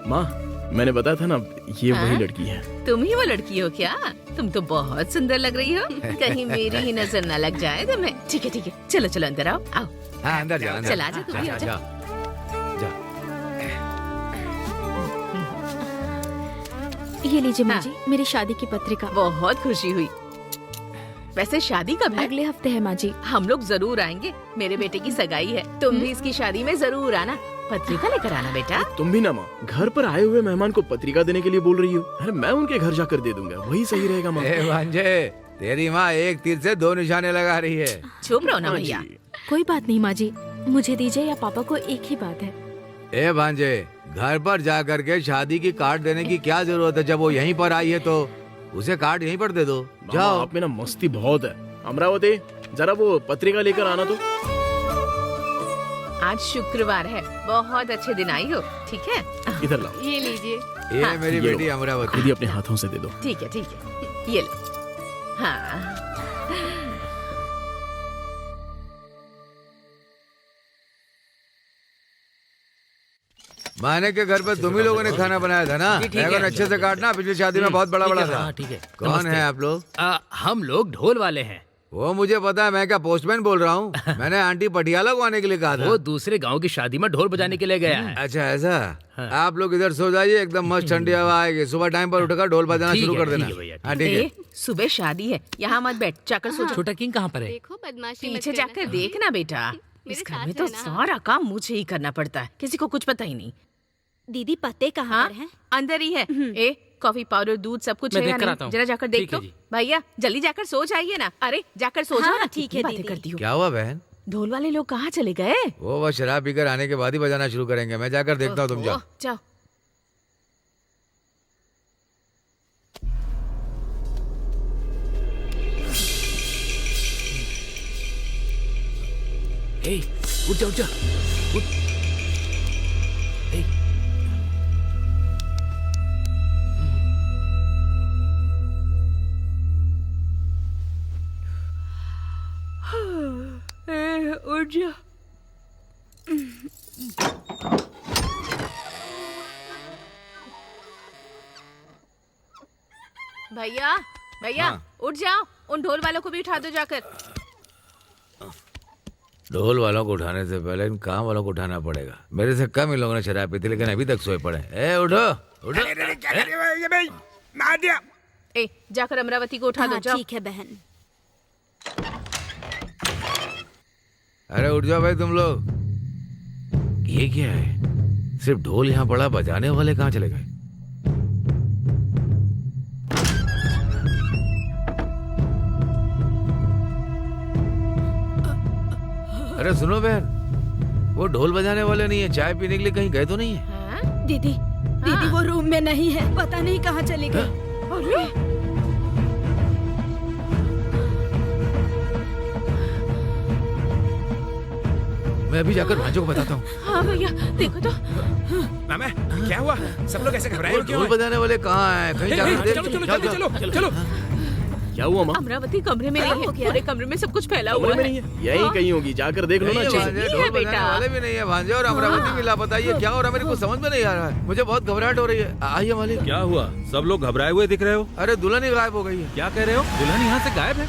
माँ, मैंने बताया था ना, ये हाँ? वही लड़की है। तुम ही वो लड़की हो क्या? तुम तो बहुत सुंदर लग रही हो। कहीं मेरी ही नजर न लग जाए तुम्हें। ठीक है, चलो चलो अंदर आओ आओ। हाँ अंदर जाओ, अंदर चला जा, तू भी आ जा। ये लीजिए माँ जी, मेरी शादी की पत्रिका। बहुत खुशी हुई। वैसे शादी कब है? अगले हफ्ते है माँ जी। हम लोग जरूर आएंगे, मेरे बेटे की सगाई है। तुम भी इसकी शादी में जरूर आना। पत्रिका लेकर आना बेटा। तुम भी ना माँ, घर पर आए हुए मेहमान को पत्रिका देने के लिए बोल रही हो। अरे मैं उनके घर जाकर दे दूंगा, वही सही रहेगा माँ। ए भांजे, तेरी माँ एक तीर से 2 निशाने लगा रही है। चुप रहो ना भैया। कोई बात नहीं माँ जी, मुझे दीजिए या पापा को, एक ही बात है। ए भांजे, घर पर जा करके शादी की कार्ड देने की क्या जरूरत है? जब वो यहीं पर आई है तो उसे कार्ड यहीं पर दे दो। जाओ। आप में ना मस्ती बहुत है। अमरावती, जरा वो पत्रिका लेकर आना तो। आज शुक्रवार है, बहुत अच्छे दिन आई हो। ठीक है, इधर लाओ। ये लीजिए। ये हाँ। मेरी बेटी अमरावती। दीदी अपने हाथों से दे दो। ठीक है, ये लो। हाँ। माने के घर पे तुम ही लोगों ने खाना बनाया था ना? बैगन अच्छे से काटना, पिछली शादी में बहुत बड़ा बड़ा था। ठीक है। कौन है आप लोग? हम लोग ढोल वाले हैं। वो मुझे पता है, मैं क्या पोस्टमैन बोल रहा हूँ? मैंने आंटी पटियाला को आने के लिए कहा था। वो दूसरे गांव की शादी में ढोल बजाने के लिए गया है। अच्छा ऐसा? आप लोग इधर सो जाइए, एकदम मस्त ठंडी हवा आएगी। सुबह टाइम पर उठकर ढोल बजाना शुरू कर देना। हाँ ठीक है। सुबह शादी है, यहाँ मत बैठ, जाकर सो। छोटा किंग कहाँ पर है? देखो बदमाशी मत पीछे करना। जाकर देखना बेटा। इस घर में तो साथ है ना। सारा काम मुझे ही करना पड़ता है, किसी को कुछ पता ही नहीं। दीदी पते कहाँ पर हैं? अंदर ही है। ए कॉफी पाउडर दूध सब कुछ मैं है या देख कर नहीं? आता हूँ। जरा जाकर देख ठीक है तो। जी। भैया जल्दी जाकर सो जाइए ना। अरे जाकर सो जाओ हाँ, ना। ठीक कितनी है बातें दीदी। करती हो। क्या हुआ बहन? ढोल वाले लोग कहाँ चले गए? वो बस शराब पीकर आने के बाद ही बजाना शुरू करेंगे। मैं जाकर देखता हूँ, तुम जाओ। जाओ। उठ जा, उठ जा। उठ। उठ जा। भैया भैया उठ जाओ, उन ढोल वालों को भी उठा दो जाकर। ढोल वालों को उठाने से पहले इन काम वालों को उठाना पड़ेगा। मेरे से कम इन लोगों ने शराब पी थी, लेकिन अभी तक सोए पड़े। ए उठो उठो। ए जाकर अमरावती को उठा दो, जाओ। ठीक है बहन। अरे उठ जाओ भाई तुम लोग। ये क्या है? सिर्फ ढोल यहाँ पड़ा, बजाने वाले कहाँ चले गए? अरे सुनो बहन, वो ढोल बजाने वाले नहीं है, चाय पीने के लिए कहीं गए तो नहीं है? दीदी दीदी वो रूम में नहीं है, पता नहीं कहाँ चली गई। अरे मैं अभी जाकर भांजो को बताता हूँ। हाँ भैया देखो तो। मामा क्या हुआ? सब लोग ऐसे घबराए वो हो क्यों? ढोल बजाने वाले कहाँ हैं? कहीं जाकर देख। चलो चलो जल्दी चलो चलो। क्या हुआ माँ? अमरावती कमरे में नहीं है, पूरे कमरे में सब कुछ फैला हुआ कमरे में है। नहीं है, यही कहीं होगी, जाकर देख लो ना। नहीं है भांजे, नहीं ढोल है बजाने बेटा। वाले भी नहीं है भांजे, और अमरावती भी लापता। ये क्या हो रहा है? मेरे को समझ में नहीं आ रहा है। मुझे बहुत घबराहट हो रही है। आइए मालिक। क्या हुआ? सब लोग घबराए हुए दिख रहे हो। अरे दुल्हन ही गायब हो गई है। क्या कह रहे हो? दुल्हन यहाँ से गायब है?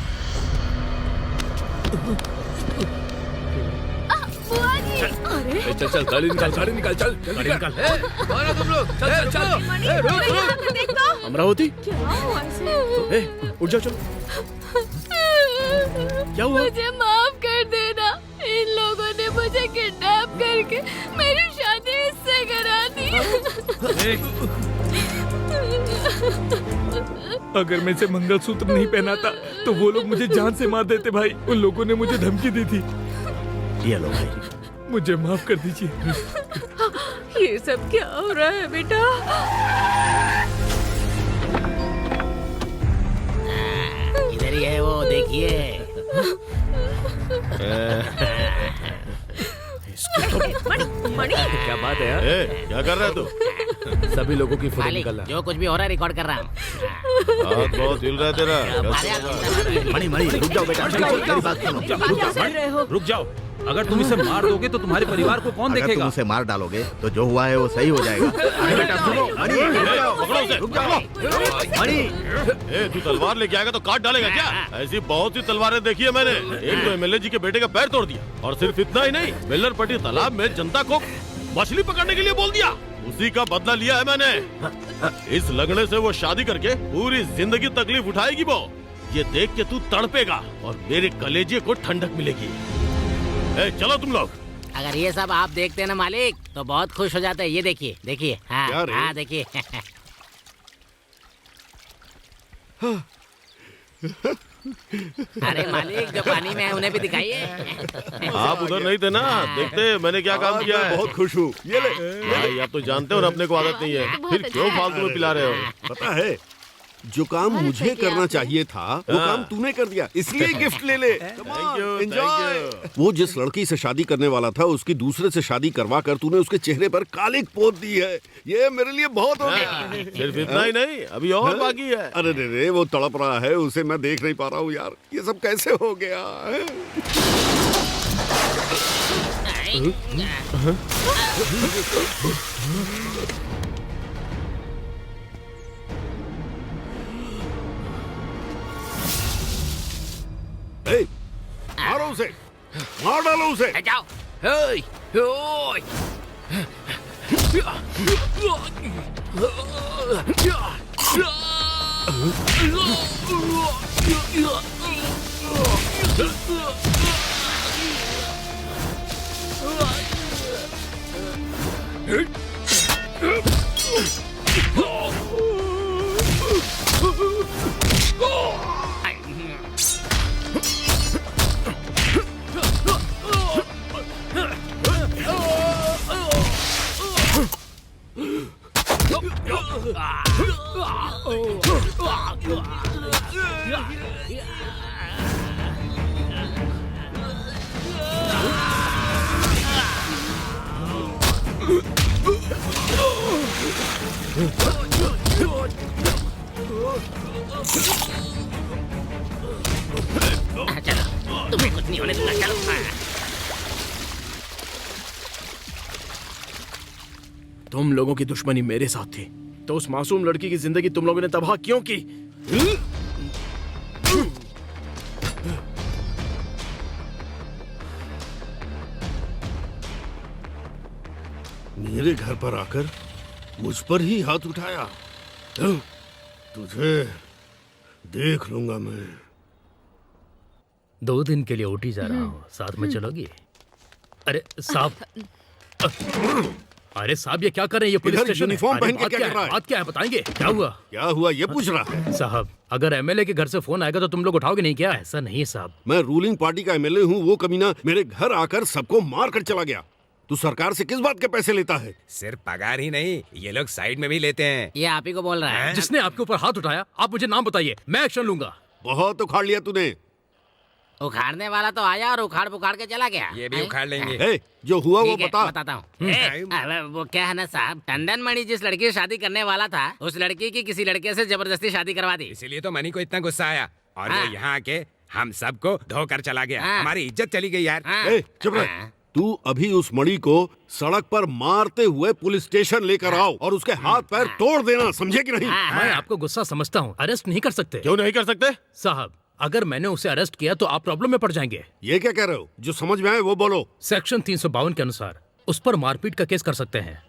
चल चल गाड़ी निकाल, गाड़ी निकाल, चल जल्दी निकाल। कौन हो तुम लोग? चल चल। अमरावती, क्या हुआ ऐसे? उठ जाओ, चलो। क्या हुआ? मुझे माफ कर देना। इन लोगों ने मुझे किडनैप करके मेरी शादी इससे करा दी। अगर मैं इसे मंगलसूत्र नहीं पहनाता तो वो लोग मुझे जान से मार देते भाई। उन लोगों ने मुझे धमकी दी थी। ये लो भाई, मुझे माफ कर दीजिए। ये सब क्या हो रहा है बेटा? इधर ही है वो, देखिए। मणि मणि क्या बात है यार? क्या कर रहा है तू? सभी लोगों की फोटो मालिक, निकालना। जो कुछ भी हो रहा है रिकॉर्ड कर रहा हूँ। हाथ बहुत हिल रहा है तेरा। मणि मणि रुक जाओ बेटा, मेरी बात सुनो। रुक जाओ। अगर तुम इसे मार दोगे तो तुम्हारे परिवार को कौन अगर तुम देखेगा? उसे मार डालोगे तो जो हुआ है वो सही हो जाएगा। अरे बेटा सुनो, मणि रुक जाओ, पकड़ो उसे। रुक जाओ मणि। ए, तू तलवार लेके आएगा तो काट डालेगा क्या? ऐसी बहुत सी तलवारें देखी है मैंने। एक तो एमएलए जी के बेटे का पैर तोड़ दिया, और सिर्फ इतना ही नहीं, बेल्लरपट्टी तालाब में जनता को मछली पकड़ने के लिए बोल दिया। उसी का बदला लिया है मैंने। इस लगने से वो शादी करके पूरी जिंदगी तकलीफ उठाएगी वो। ये देख के तू तड़पेगा और मेरे कलेजे को ठंडक मिलेगी। ए, चलो तुम लोग। अगर ये सब आप देखते हैं ना मालिक, तो बहुत खुश हो जाते हैं। ये देखिए, देखिए। हाँ, क्या रे? हाँ, देखिए। अरे मालिक, जो पानी में है उन्हें भी दिखाइए। आप उधर नहीं थे ना, देखते मैंने क्या काम किया है। बहुत खुश हूँ। ये ले भाई, आप तो जानते हो ना अपने को आदत नहीं है, फिर क्यों फालतू में पिला रहे हो? पता है, जो काम मुझे करना चाहिए था वो काम तूने कर दिया, इसलिए गिफ्ट ले ले। Thank you, enjoy. वो जिस लड़की से शादी करने वाला था उसकी दूसरे से शादी करवा कर तूने उसके चेहरे पर कालिक पोत दी है। ये मेरे लिए बहुत हो गया। सिर्फ इतना ही नहीं, अभी और बाकी है। अरे रे रे, वो तड़प रहा है, उसे मैं देख नहीं पा रहा हूँ यार। ये सब कैसे हो गया है? ए, मारो उसे, मार डालो उसे। जाओ। चलो, तुम्हें कुछ नहीं होने दूंगा। चलो। तुम लोगों की दुश्मनी मेरे साथ थी, तो उस मासूम लड़की की जिंदगी तुम लोगों ने तबाह क्यों की? मेरे घर पर आकर मुझ पर ही हाथ उठाया। तुझे देख लूंगा मैं। 2 दिन के लिए ऊटी जा रहा हूँ, साथ में चलोगी? अरे साहब, अरे साहब, ये क्या कर रहे हैं? ये पुलिस इधर स्टेशन है। यूनिफॉर्म अरे पहन के बात क्या कर रहा है? बात क्या है, बताएंगे क्या हुआ? क्या हुआ ये पूछ रहा है? साहब, अगर एमएलए के घर से फोन आएगा तो तुम लोग उठाओगे नहीं क्या? ऐसा नहीं साहब। मैं रूलिंग पार्टी का एमएलए हूँ, वो कमीना मेरे घर आकर सबको मार कर चला गया। तू सरकार से किस बात के पैसे लेता है? सिर्फ पगार ही नहीं, ये लोग साइड में भी लेते हैं। ये आप ही को बोल रहा है। जिसने आपके ऊपर हाथ उठाया, आप मुझे नाम बताइए, मैं एक्शन लूंगा। बहुत उखाड़ लिया तूने। उखाड़ने वाला तो आया और उखाड़ पुखाड़ के चला गया। ये भी उखाड़ लेंगे। ए, जो हुआ वो ठीक है, बता। बताता हूँ। वो क्या है ना साहब, टंडन मणि जिस लड़की से शादी करने वाला था, उस लड़की की किसी लड़के से जबरदस्ती शादी करवा दी। इसीलिए तो मनी को इतना गुस्सा आया, और हाँ। वो यहाँ आके हम सबको धोकर चला गया। हाँ। हमारी इज्जत चली गई यार। हाँ। ए, चुप रह। तू अभी उस मणि को सड़क पर मारते हुए पुलिस स्टेशन लेकर आओ और उसके हाथ पैर तोड़ देना, समझे कि नहीं? मैं आपको गुस्सा समझता हूँ, अरेस्ट नहीं कर सकते। क्यों नहीं कर सकते? साहब, अगर मैंने उसे अरेस्ट किया तो आप प्रॉब्लम में पड़ जाएंगे। ये क्या कह रहे हो? जो समझ में आए वो बोलो। सेक्शन 352 के अनुसार उस पर मारपीट का केस कर सकते हैं।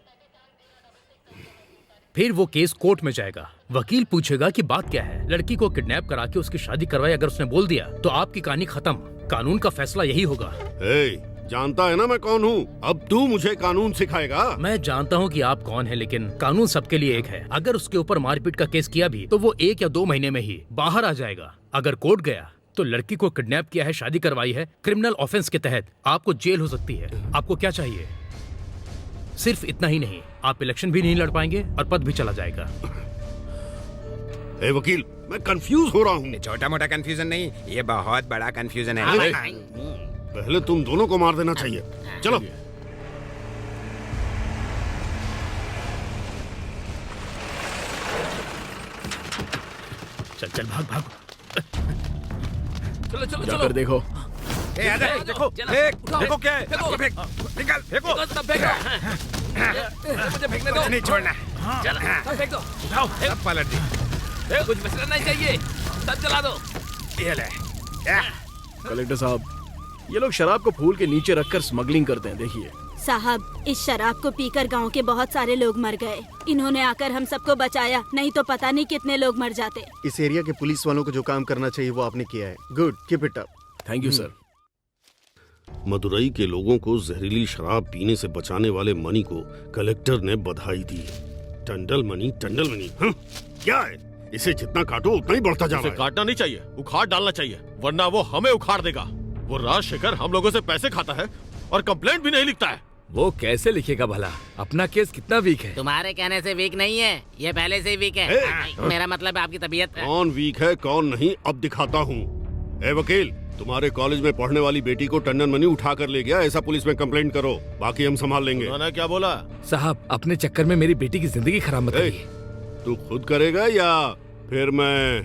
फिर वो केस कोर्ट में जाएगा, वकील पूछेगा कि बात क्या है। लड़की को किडनैप करा के उसकी शादी करवाई अगर उसने बोल दिया तो आपकी कहानी खत्म। कानून का फैसला यही होगा। जानता है ना मैं कौन हूँ? अब तू मुझे कानून सिखाएगा? मैं जानता हूँ कि आप कौन है, लेकिन कानून सबके लिए एक है। अगर उसके ऊपर मारपीट का केस किया भी तो वो 1 या 2 महीने में ही बाहर आ जाएगा। अगर कोर्ट गया तो लड़की को किडनैप किया है, शादी करवाई है, क्रिमिनल ऑफेंस के तहत आपको जेल हो सकती है। आपको क्या चाहिए? सिर्फ इतना ही नहीं, आप इलेक्शन भी नहीं लड़ पाएंगे और पद भी चला जाएगा। ए वकील, मैं कंफ्यूज हो रहा हूँ। छोटा मोटा कंफ्यूजन नहीं, ये बहुत बड़ा कंफ्यूजन है। पहले तुम दोनों को मार देना चाहिए। चलो। चल चल भाग भाग। चलो चलो जाकर चलो। देखो। ए, आजा, देखो देखो क्या है, फेंको। फेंक, निकाल, फेंको। सब फेंको। मुझे फेंकने दो। कुछ नहीं छोड़ना। चल सब फेंक दो। उठाओ, सब पलट दी। कुछ बचना नहीं चाहिए, सब जला दो। ये ले। कलेक्टर साहब, ये लोग शराब को फूल के नीचे रखकर स्मगलिंग करते हैं, देखिए। साहब, इस शराब को पीकर गांव के बहुत सारे लोग मर गए। इन्होंने आकर हम सबको बचाया, नहीं तो पता नहीं कितने लोग मर जाते। इस एरिया के पुलिस वालों को जो काम करना चाहिए वो आपने किया है। Good, keep it up. Thank you sir. Madurai के लोगों को जहरीली शराब पीने से बचाने वाले मनी को कलेक्टर ने बधाई दी। टंडल मनी, हाँ? क्या है? इसे जितना काटो उतना ही बढ़ता जा रहा है। काटना नहीं चाहिए, उखाड़ डालना चाहिए, वरना वो हमें उखाड़ देगा। वो राजशेखर हम लोगों से पैसे खाता है और कंप्लेंट भी नहीं लिखता है। वो कैसे लिखेगा भला? अपना केस कितना वीक है? तुम्हारे कहने से वीक नहीं है, ये पहले से ही वीक है। मेरा मतलब है आपकी तबीयत। कौन वीक है कौन नहीं अब दिखाता हूँ। ए वकील, तुम्हारे कॉलेज में पढ़ने वाली बेटी को टंडन मनी उठा कर ले गया, ऐसा पुलिस में कंप्लेंट करो, बाकी हम संभाल लेंगे। उन्होंने क्या बोला? साहब, अपने चक्कर में मेरी बेटी की जिंदगी खराब मत करिए। तू खुद करेगा या फिर मैं?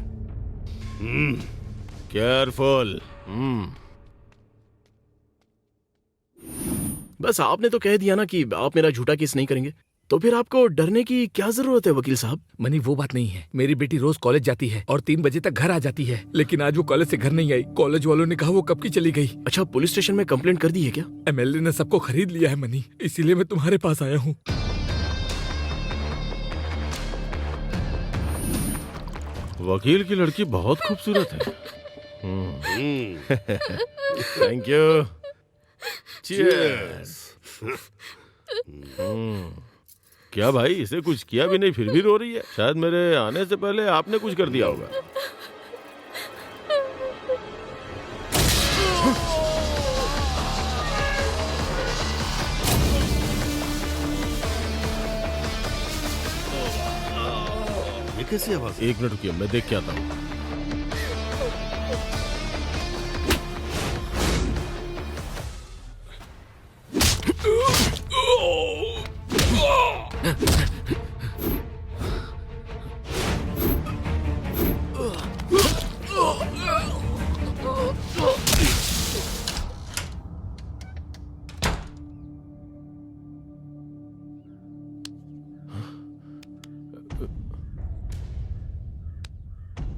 केयरफुल। बस आपने तो कह दिया ना कि आप मेरा झूठा केस नहीं करेंगे, तो फिर आपको डरने की क्या जरूरत है वकील साहब? मनी, वो बात नहीं है। मेरी बेटी रोज कॉलेज जाती है और 3 बजे तक घर आ जाती है, लेकिन आज वो कॉलेज से घर नहीं आई। कॉलेज वालों ने कहा वो कब की चली गई। अच्छा, पुलिस स्टेशन में कंप्लेंट कर दी है क्या? MLA ने सबको खरीद लिया है मनी, इसीलिए मैं तुम्हारे पास आया हूँ। वकील की लड़की बहुत खूबसूरत है। Thank you. चीयर्स। क्या भाई, इसे कुछ किया भी नहीं फिर भी रो रही है? शायद मेरे आने से पहले आपने कुछ कर दिया होगा। ये कैसी आवाज? एक मिनट रुकिए, मैं देख के आता हूँ।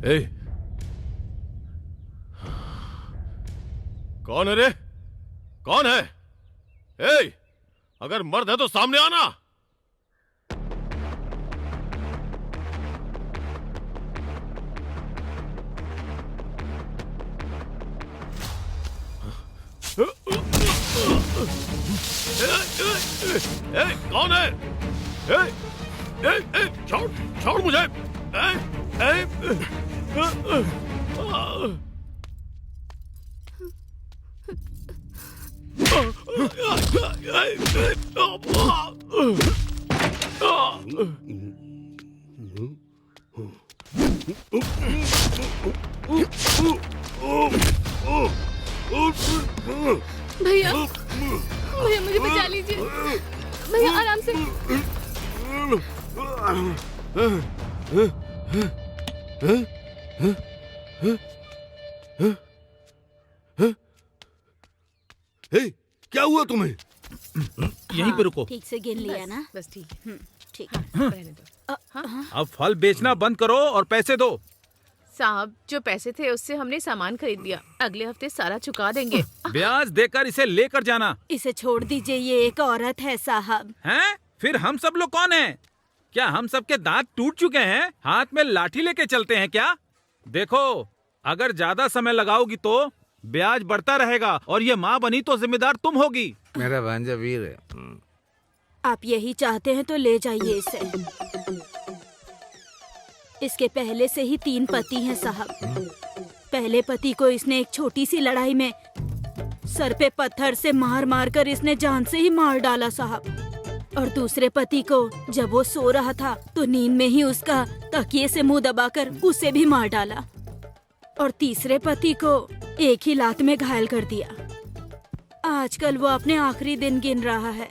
ए, कौन है रे? कौन है? ए, अगर मर्द है तो सामने आना। कौन है? छोड़ छोड़ मुझे। भैया, भैया मुझे बचा लीजिए। भैया आराम से। क्या हुआ तुम्हें? यहीं पे रुको। ठीक से गिन लिया ना? बस ठीक है। ठीक है। अब फल बेचना बंद करो और पैसे दो। साहब, जो पैसे थे उससे हमने सामान खरीद लिया, अगले हफ्ते सारा चुका देंगे। ब्याज देकर इसे लेकर जाना। इसे छोड़ दीजिए, ये एक औरत है साहब। हैं? फिर हम सब लोग कौन हैं? क्या हम सबके दांत टूट चुके हैं? हाथ में लाठी लेके चलते हैं क्या? देखो, अगर ज्यादा समय लगाओगी तो ब्याज बढ़ता रहेगा और ये माँ बनी तो जिम्मेदार तुम होगी। मेरा भांजा वीर है। आप यही चाहते हैं तो ले जाइए इसे। इसके पहले से ही 3 पति हैं साहब। पहले पति को इसने एक छोटी सी लड़ाई में सर पे पत्थर से मार मार कर इसने जान से ही मार डाला साहब। और दूसरे पति को जब वो सो रहा था तो नींद में ही उसका तकिए से मुंह दबाकर उसे भी मार डाला। और तीसरे पति को एक ही लात में घायल कर दिया। आजकल वो अपने आखिरी दिन गिन रहा है।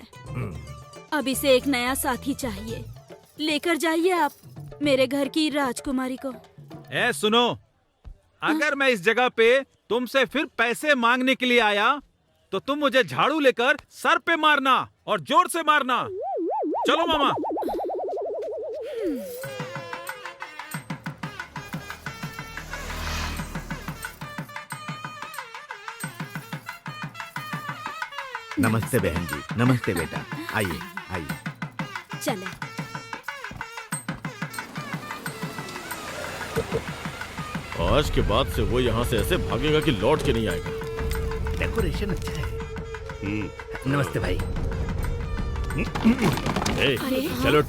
अब इसे एक नया साथी चाहिए। लेकर जाइए आप मेरे घर की राजकुमारी को। ए सुनो, अगर मैं इस जगह पे तुमसे फिर पैसे मांगने के लिए आया तो तुम मुझे झाड़ू लेकर सर पे मारना और जोर से मारना। चलो मामा। नमस्ते बहन जी, नमस्ते बेटा, आइए आइए। चले। आज के बाद से वो यहाँ से ऐसे भागेगा कि लौट के नहीं आएगा। डेकोरेशन अच्छा है। नमस्ते भाई। चलो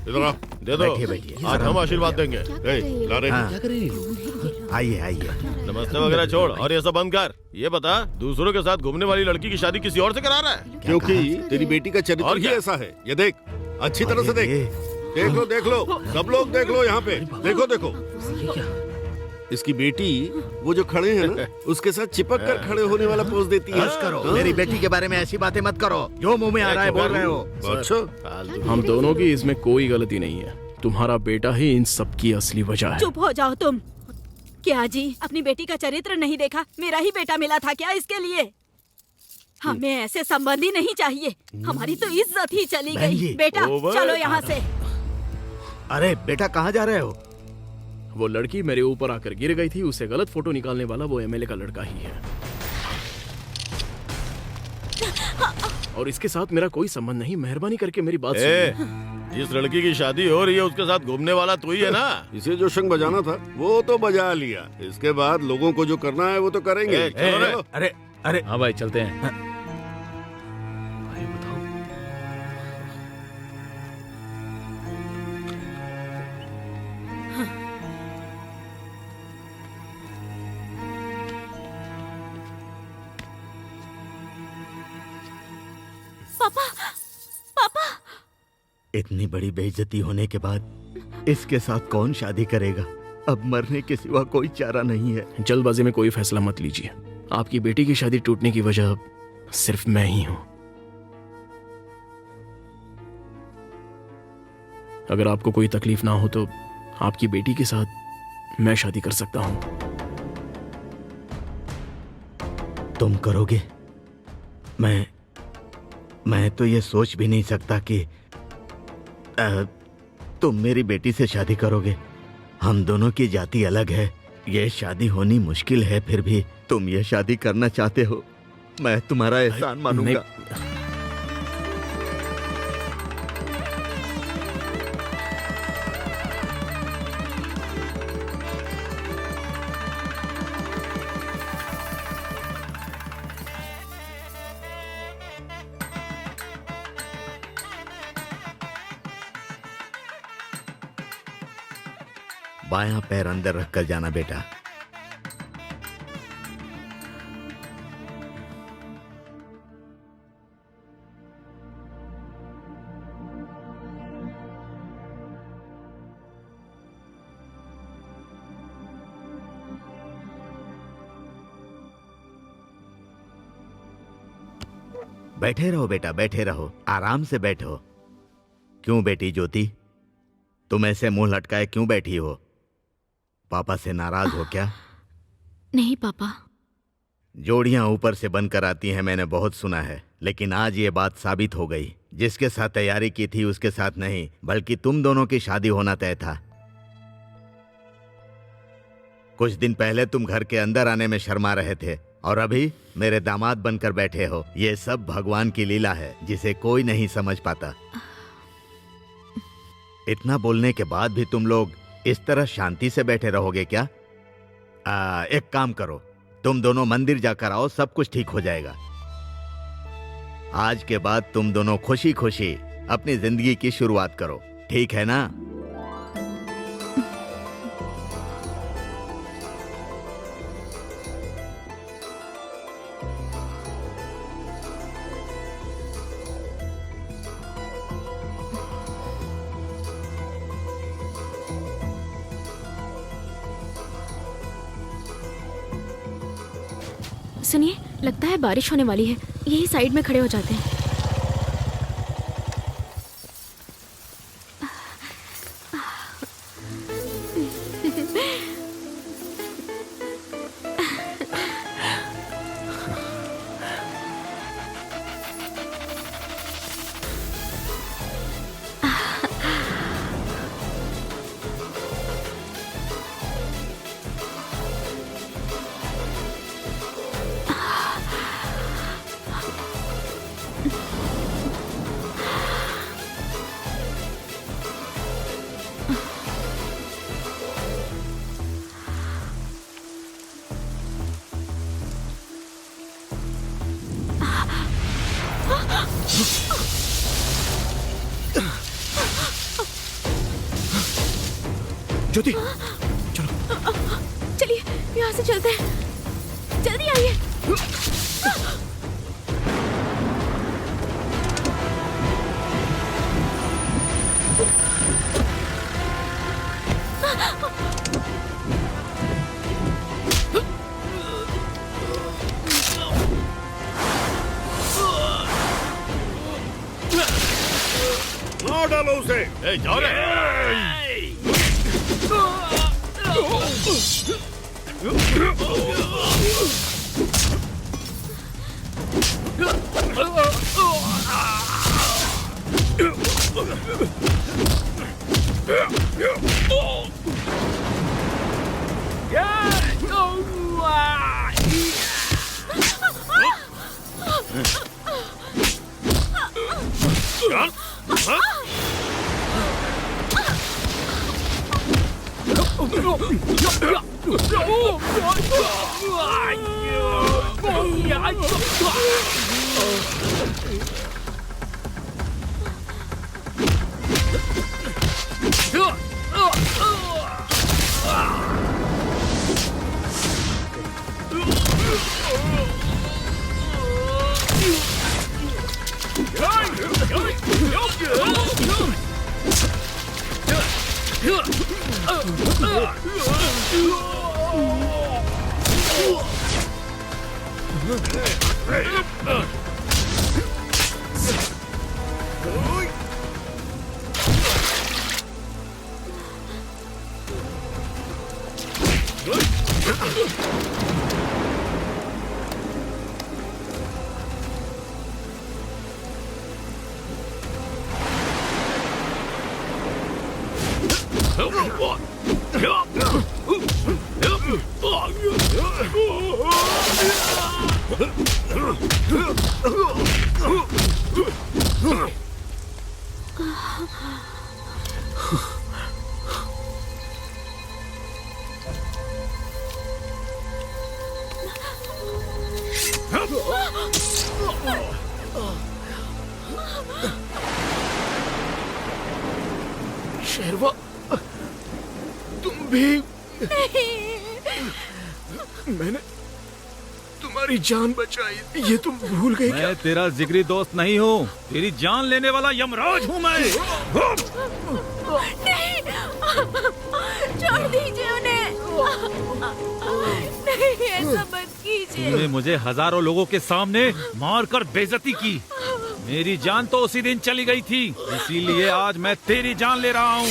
इधर आ, दे दो। बैठिए, बैठिए। आज हम आशीर्वाद देंगे। ला रहे हाँ। हैं। क्या कर रही हो? आइए आइए। नमस्ते वगैरह छोड़ और ये सब बंद कर। ये बता, दूसरों के साथ घूमने वाली लड़की की शादी किसी और से करा रहा है? क्योंकि तेरी बेटी का चरित्र ही ऐसा है। ये देख, अच्छी तरह से देख। देख लो, सब लोग देख लो यहाँ पे। देखो देखो, इसकी बेटी वो जो खड़े हैं ना, उसके साथ चिपक कर खड़े होने वाला पोज देती है। बस करो, मेरी बेटी के बारे में ऐसी बातें मत करो। जो मुंह में आ रहा है बोल रहे हो। अच्छा, हम दोनों की इसमें कोई गलती नहीं है। तुम्हारा बेटा ही इन सब की असली वजह है। चुप हो जाओ तुम। क्या जी, अपनी बेटी का चरित्र नहीं देखा? मेरा ही बेटा मिला था क्या इसके लिए? हमें ऐसे संबंधी नहीं चाहिए। हमारी तो इज्जत ही चली गई। बेटा चलो यहाँ से। अरे बेटा, कहाँ जा रहे हो? वो लड़की मेरे ऊपर आकर गिर गई थी। उसे गलत फोटो निकालने वाला वो एमएलए का लड़का ही है, और इसके साथ मेरा कोई संबंध नहीं। मेहरबानी करके मेरी बात सुनिए। जिस लड़की की शादी हो रही है उसके साथ घूमने वाला तू ही है ना? इसे जो शंख बजाना था वो तो बजा लिया। इसके बाद लोगों को जो करना है वो तो करेंगे। चलो। अरे अरे, हाँ भाई चलते हैं। पापा, पापा। इतनी बड़ी बेइज्जती होने के बाद इसके साथ कौन शादी करेगा? अब मरने के सिवा कोई चारा नहीं है। जल्दबाजी में कोई फैसला मत लीजिए। आपकी बेटी की शादी टूटने की वजह सिर्फ मैं ही हूं। अगर आपको कोई तकलीफ ना हो तो आपकी बेटी के साथ मैं शादी कर सकता हूं। तुम करोगे? मैं तो ये सोच भी नहीं सकता कि तुम मेरी बेटी से शादी करोगे। हम दोनों की जाति अलग है, ये शादी होनी मुश्किल है, फिर भी तुम ये शादी करना चाहते हो। मैं तुम्हारा एहसान मानूंगा। बायां पैर अंदर रखकर जाना बेटा। बैठे रहो बेटा, बैठे रहो, आराम से बैठो। क्यों बेटी ज्योति, तुम ऐसे मुंह लटकाए क्यों बैठी हो? पापा से नाराज हो क्या? नहीं पापा। जोड़ियां ऊपर से बनकर आती हैं, मैंने बहुत सुना है, लेकिन आज ये बात साबित हो गई। जिसके साथ तैयारी की थी उसके साथ नहीं, बल्कि तुम दोनों की शादी होना तय था। कुछ दिन पहले तुम घर के अंदर आने में शर्मा रहे थे और अभी मेरे दामाद बनकर बैठे हो। ये सब भगवान की लीला है जिसे कोई नहीं समझ पाता। इतना बोलने के बाद भी तुम लोग इस तरह शांति से बैठे रहोगे क्या? एक काम करो, तुम दोनों मंदिर जाकर आओ, सब कुछ ठीक हो जाएगा। आज के बाद तुम दोनों खुशी खुशी अपनी जिंदगी की शुरुआत करो, ठीक है ना? सुनिए, लगता है बारिश होने वाली है। यही साइड में खड़े हो जाते हैं। ज्योति चलिए यहाँ से चलते हैं, जल्दी आइए। मार डालो उसे। ए, जाओ रे। शेरवा, तुम भी? मैंने तुम्हारी जान बचाई, ये तुम भूल गए क्या? मैं तेरा जिगरी दोस्त नहीं हूँ, तेरी जान लेने वाला यमराज हूँ मैं। नहीं, छोड़ दीजिए उन्हें। नहीं, ऐसा मत कीजिए। तूने मुझे हजारों लोगों के सामने मारकर बेइज्जती की। मेरी जान तो उसी दिन चली गई थी, इसीलिए आज मैं तेरी जान ले रहा हूँ।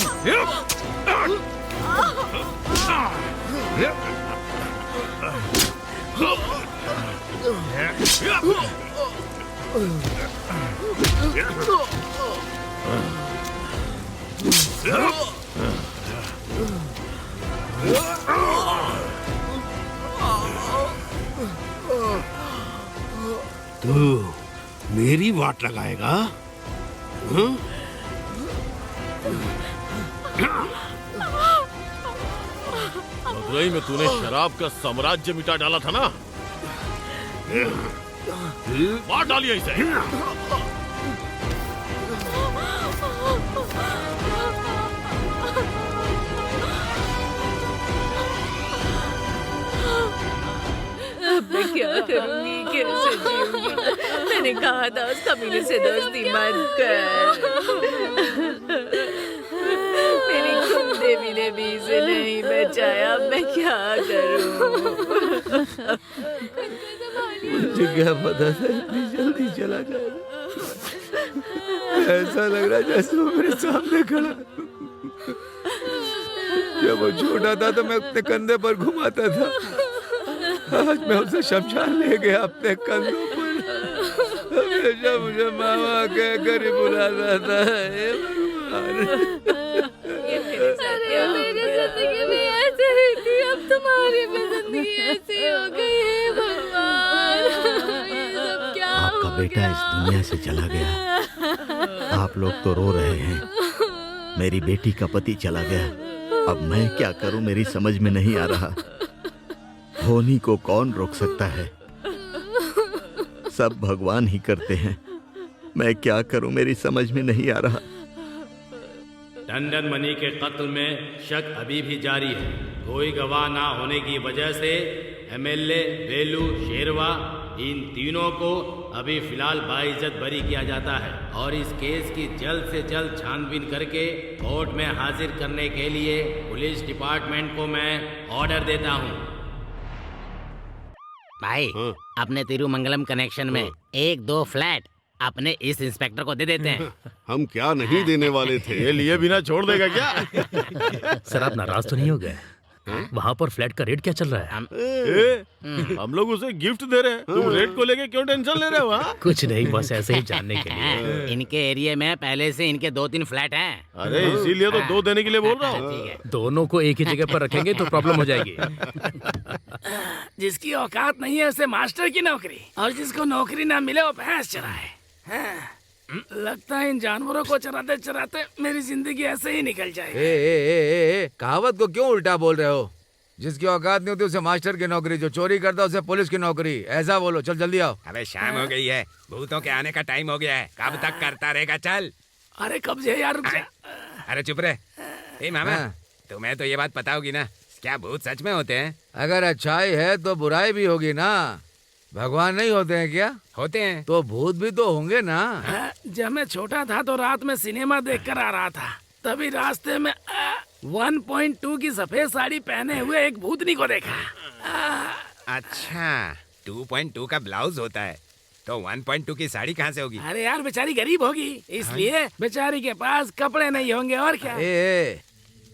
तू मेरी वाट लगाएगा? मदुरई में तूने शराब का साम्राज्य मिटा डाला था ना, मार डालिए इसे। अब मैं क्या करूंगी, कैसे जीऊंगी? मैंने कहा था उस कमीने से दोस्ती मत कर। मेरी कुल देवी ने भी इसे नहीं बचाया, अब मैं क्या करूं? मुझे क्या पता था इतनी जल्दी चला जाएगा। ऐसा लग रहा जैसे वो मेरे सामने खड़ा। जब वो छोटा था तो मैं अपने कंधे पर घुमाता था, आज मैं उसे शमशान ले गया अपने कंधों पर। हमेशा मुझे मामा कहकर ही बुलाता था। मेरी जिंदगी भी ऐसे ही थी, अब तुम्हारी भी जिंदगी ऐसी हो गई है। भगवान, ये सब क्या हो आपका बेटा इस दुनिया से चला गया। आप लोग तो रो रहे हैं, मेरी बेटी का पति चला गया। अब मैं क्या करूं, मेरी समझ में नहीं आ रहा। होनी को कौन रोक सकता है? सब भगवान ही करते हैं। मैं क्या करूं, मेरी समझ में नहीं आ रहा। टंडन मनी के कत्ल में शक अभी भी जारी है। कोई गवाह ना होने की वजह से एमएलए, बेलू, शेरवा, इन तीनों को अभी फिलहाल बाइज्जत बरी किया जाता है और इस केस की जल्द से जल्द छानबीन करके कोर्ट में हाजिर करने के लिए पुलिस डिपार्टमेंट को मैं ऑर्डर देता हूँ। भाई अपने तिरुमंगलम कनेक्शन में 1-2 फ्लैट अपने इस इंस्पेक्टर को दे देते हैं। हम क्या नहीं देने वाले थे। ये लिए बिना छोड़ देगा क्या? सर आप नाराज तो नहीं हो गए? वहाँ पर फ्लैट का रेट क्या चल रहा है? हम लोग उसे गिफ्ट दे रहे हैं, तुम रेट को लेके क्यों टेंशन ले रहे हो? हाँ? कुछ नहीं, बस ऐसे ही जानने के लिए। इनके एरिया में पहले से इनके 2-3 फ्लैट हैं। अरे इसीलिए तो 2 देने के लिए बोल रहा हूँ। दोनों को एक ही जगह पर रखेंगे तो प्रॉब्लम हो जाएगी। जिसकी औकात नहीं है उसे मास्टर की नौकरी, और जिसको नौकरी ना मिले वो भैंस चराए। लगता है इन जानवरों को चराते चराते मेरी जिंदगी ऐसे ही निकल जाएगी। कहावत को क्यों उल्टा बोल रहे हो? जिसकी औकात नहीं होती उसे मास्टर की नौकरी, जो चोरी करता उसे पुलिस की नौकरी, ऐसा बोलो। चल जल्दी आओ। अबे शाम हो गई है, भूतों के आने का टाइम हो गया है। कब तक करता रहेगा? चल। अरे कब से यार, रुक जा। अरे चुप रहे। ए मामा, तुम्हें तो ये बात पता होगी ना, क्या भूत सच में होते हैं? अगर अच्छाई है तो बुराई भी होगी ना। भगवान नहीं होते हैं क्या? होते हैं। तो भूत भी तो होंगे ना। जब मैं छोटा था तो रात में सिनेमा देखकर आ रहा था, तभी रास्ते में 1.2 की सफेद साड़ी पहने हुए एक भूतनी को देखा। अच्छा, 2.2 का ब्लाउज होता है, तो 1.2 की साड़ी कहाँ से होगी? अरे यार बेचारी गरीब होगी, इसलिए बेचारी के पास कपड़े नहीं होंगे और क्या।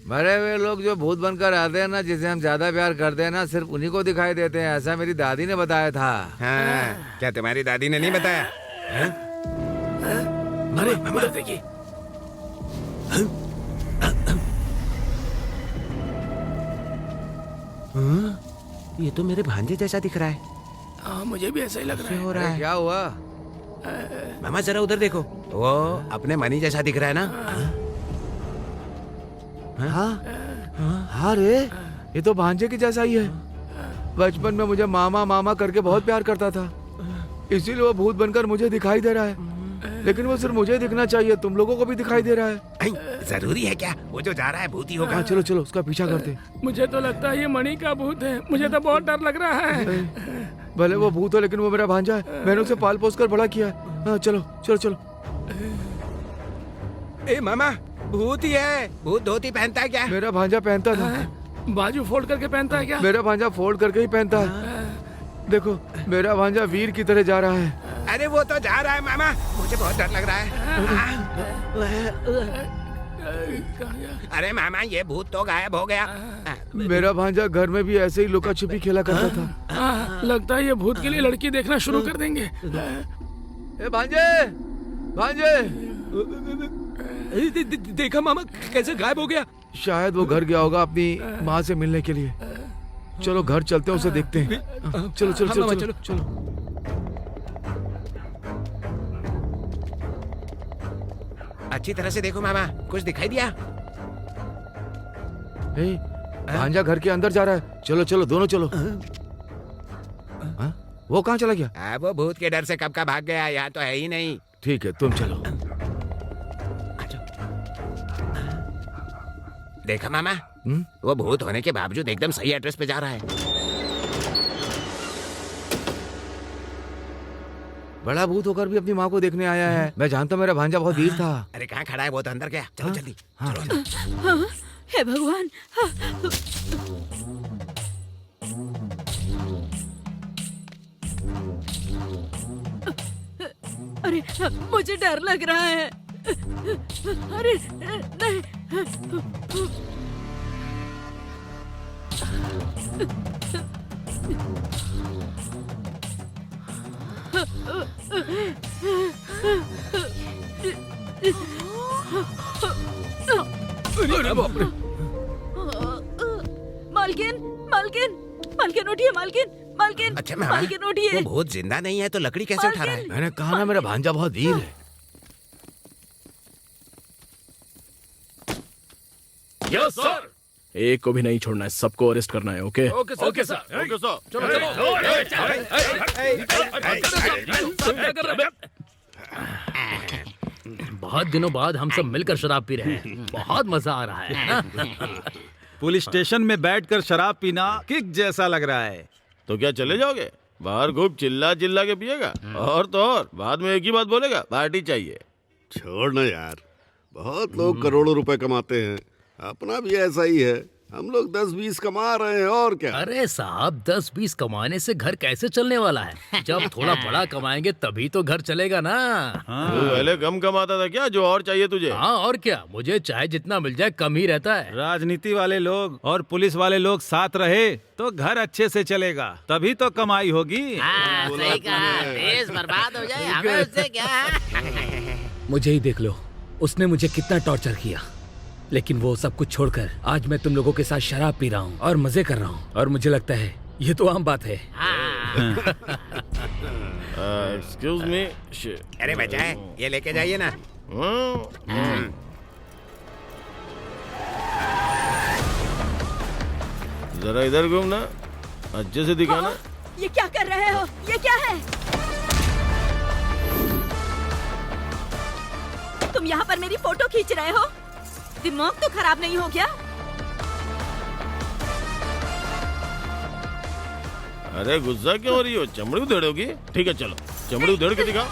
मरे हुए लोग जो भूत बनकर आते हैं ना, जिसे हम ज्यादा प्यार करते हैं ना, सिर्फ उन्हीं को दिखाई देते हैं, ऐसा मेरी दादी ने बताया था। हाँ, क्या तुम्हारी दादी ने नहीं बताया? अरे उधर देखिए। ये तो मेरे भांजे जैसा दिख रहा है। मुझे भी ऐसा ही लग रहा है। क्या हुआ? मामा जरा उधर देखो, वो अपने मनी जैसा दिख रहा है ना। हाँ रे, ये तो भांजे की जैसा ही है। बचपन में मुझे मामा मामा करके बहुत प्यार करता था, इसीलिए वो भूत बनकर मुझे दिखाई दे रहा है। लेकिन वो सिर्फ मुझे दिखना चाहिए, तुम लोगों को भी दिखाई दे रहा है। जरूरी है क्या? वो जो जा रहा है भूत ही होगा। चलो चलो उसका पीछा करते। मुझे तो लगता है ये मणि का भूत है, मुझे तो बहुत डर लग रहा है। भले वो भूत हो लेकिन वो मेरा भांजा है, मैंने उसे पाल पोस कर बड़ा किया है। हाँ चलो चलो चलो। ए मामा, भूत ही है। भूत धोती पहनता है क्या? मेरा भांजा पहनता था। बाजू फोल्ड करके पहनता है क्या? मेरा भांजा फोल्ड करके ही पहनता है। देखो मेरा भांजा वीर की तरह जा रहा है। अरे वो तो जा रहा है मामा, मुझे बहुत डर लग रहा है। अरे मामा, ये भूत तो गायब हो गया। मेरा भांजा घर में भी ऐसे ही लुका छिपी खेला करता था। लगता है ये भूत के लिए लड़की देखना शुरू कर देंगे। भांजे, भांजे, देखा मामा कैसे गायब हो गया? शायद वो घर गया होगा अपनी माँ से मिलने के लिए। चलो घर चलते हैं, उसे देखते हैं। चलो चलो चलो चलो चलो। अच्छी तरह से देखो मामा, कुछ दिखाई दिया? भांजा घर के अंदर जा रहा है। चलो चलो दोनों चलो। वो कहाँ चला गया? वो भूत के डर से कब का भाग गया, यहाँ तो है ही नहीं। ठीक है तुम चलो। देखा मामा, वो भूत होने के बावजूद एकदम सही एड्रेस पे जा रहा है। बड़ा भूत होकर भी अपनी माँ को देखने आया है। मैं जानता हूँ मेरा भांजा बहुत वीर था। अरे कहाँ खड़ा है वो? तो अंदर गया। चलो जल्दी। हे भगवान। अरे मुझे डर लग रहा है। अरे नहीं। मालकिन, मालकिन, मालकिन उठिए, मालकिन, मालकिन। अच्छा मामा, मालकिन उठिए। वो भूत जिंदा नहीं है तो लकड़ी कैसे उठा रहा है? मैंने कहा ना मेरा भांजा बहुत वीर है। Yes sir. एक को भी नहीं छोड़ना है, सबको अरेस्ट करना है। Okay okay sir. Okay sir. चलो चलो। बहुत दिनों बाद हम सब मिलकर शराब पी रहे हैं, बहुत मजा आ रहा है ना? पुलिस स्टेशन में बैठकर शराब पीना किक जैसा लग रहा है। तो क्या चले जाओगे? बाहर खूब चिल्ला चिल्ला के पिएगा और तो और बाद में एक ही बात बोलेगा, पार्टी चाहिए। छोड़ ना यार, बहुत लोग करोड़ों रुपए कमाते हैं, अपना भी ऐसा ही है। हम लोग 10-20 कमा रहे हैं और क्या। अरे साहब, 10-20 कमाने से घर कैसे चलने वाला है? जब थोड़ा बड़ा कमाएंगे तभी तो घर चलेगा ना। तू पहले कम कमाता था क्या, जो और चाहिए तुझे? हाँ और क्या, मुझे चाहे जितना मिल जाए कम ही रहता है। राजनीति वाले लोग और पुलिस वाले लोग साथ रहे तो घर अच्छे से चलेगा, तभी तो कमाई होगी। सही कहा, देश बर्बाद हो जाए हमें उससे क्या। मुझे ही देख लो, उसने मुझे कितना टॉर्चर किया, लेकिन वो सब कुछ छोड़कर आज मैं तुम लोगों के साथ शराब पी रहा हूँ और मजे कर रहा हूँ, और मुझे लगता है ये तो आम बात है। Excuse me. अरे बचाए, ये लेके जाइए ना। जरा इधर घूमना, अच्छे से दिखाना। ये क्या कर रहे हो? ये क्या है? तुम यहाँ पर मेरी फोटो खींच रहे हो? दिमाग तो खराब नहीं हो गया? अरे गुस्सा क्यों हो रही हो? चमड़ी उधेड़ोगी? ठीक है चलो, चमड़ी उधेड़ के दिखाओ।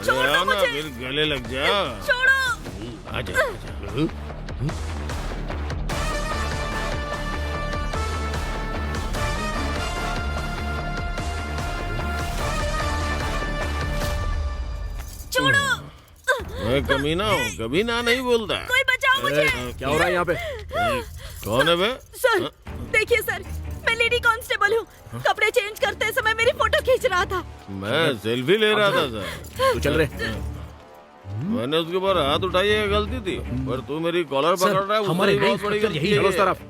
छोड़ दो मुझे। फिर गले लग जा। छोड़ो। आजा। छोड़ो। मैं कमीना हूँ, कभी ना नहीं बोलता। कोई बचाओ मुझे। क्या हो रहा है यहाँ पे? कौन है बे? सर देखिए सर, मैं लेडी कांस्टेबल हूँ। कपड़े चेंज करते समय मेरी फोटो खींच रहा था। मैं सेल्फी ले रहा था सर। तू चल रहे। मैंने उसके ऊपर हाथ उठाई है, गलती थी, पर तू मेरी कॉलर पकड़ रहा है। हमारे बहुत बड़ी गलती यही है। उस तरफ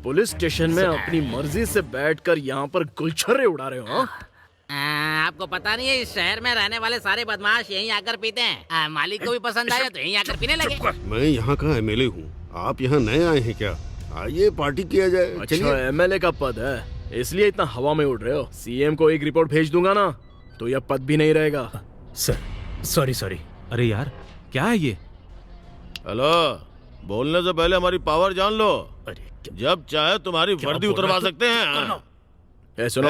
पुलिस स्टेशन में अपनी मर्जी से बैठकर यहाँ पर गुलछर्रे उड़ा रहे हो? आपको पता नहीं है, इस शहर में रहने वाले सारे बदमाश यहीं आकर पीते हैं। मालिक को भी पसंद आया तो यहीं आकर पीने लगे। मैं यहाँ का एमएलए हूँ, आप यहाँ नए आए हैं क्या? आइए पार्टी किया जाए। अच्छा, एमएलए का पद है इसलिए इतना हवा में उड़ रहे हो? सीएम को एक रिपोर्ट भेज दूंगा ना तो यह पद भी नहीं रहेगा। Sir sorry. अरे यार क्या है ये? हेलो, बोलने से पहले हमारी पावर जान लो। जब चाहे तुम्हारी वर्दी उतरवा सकते हैं। सुनो,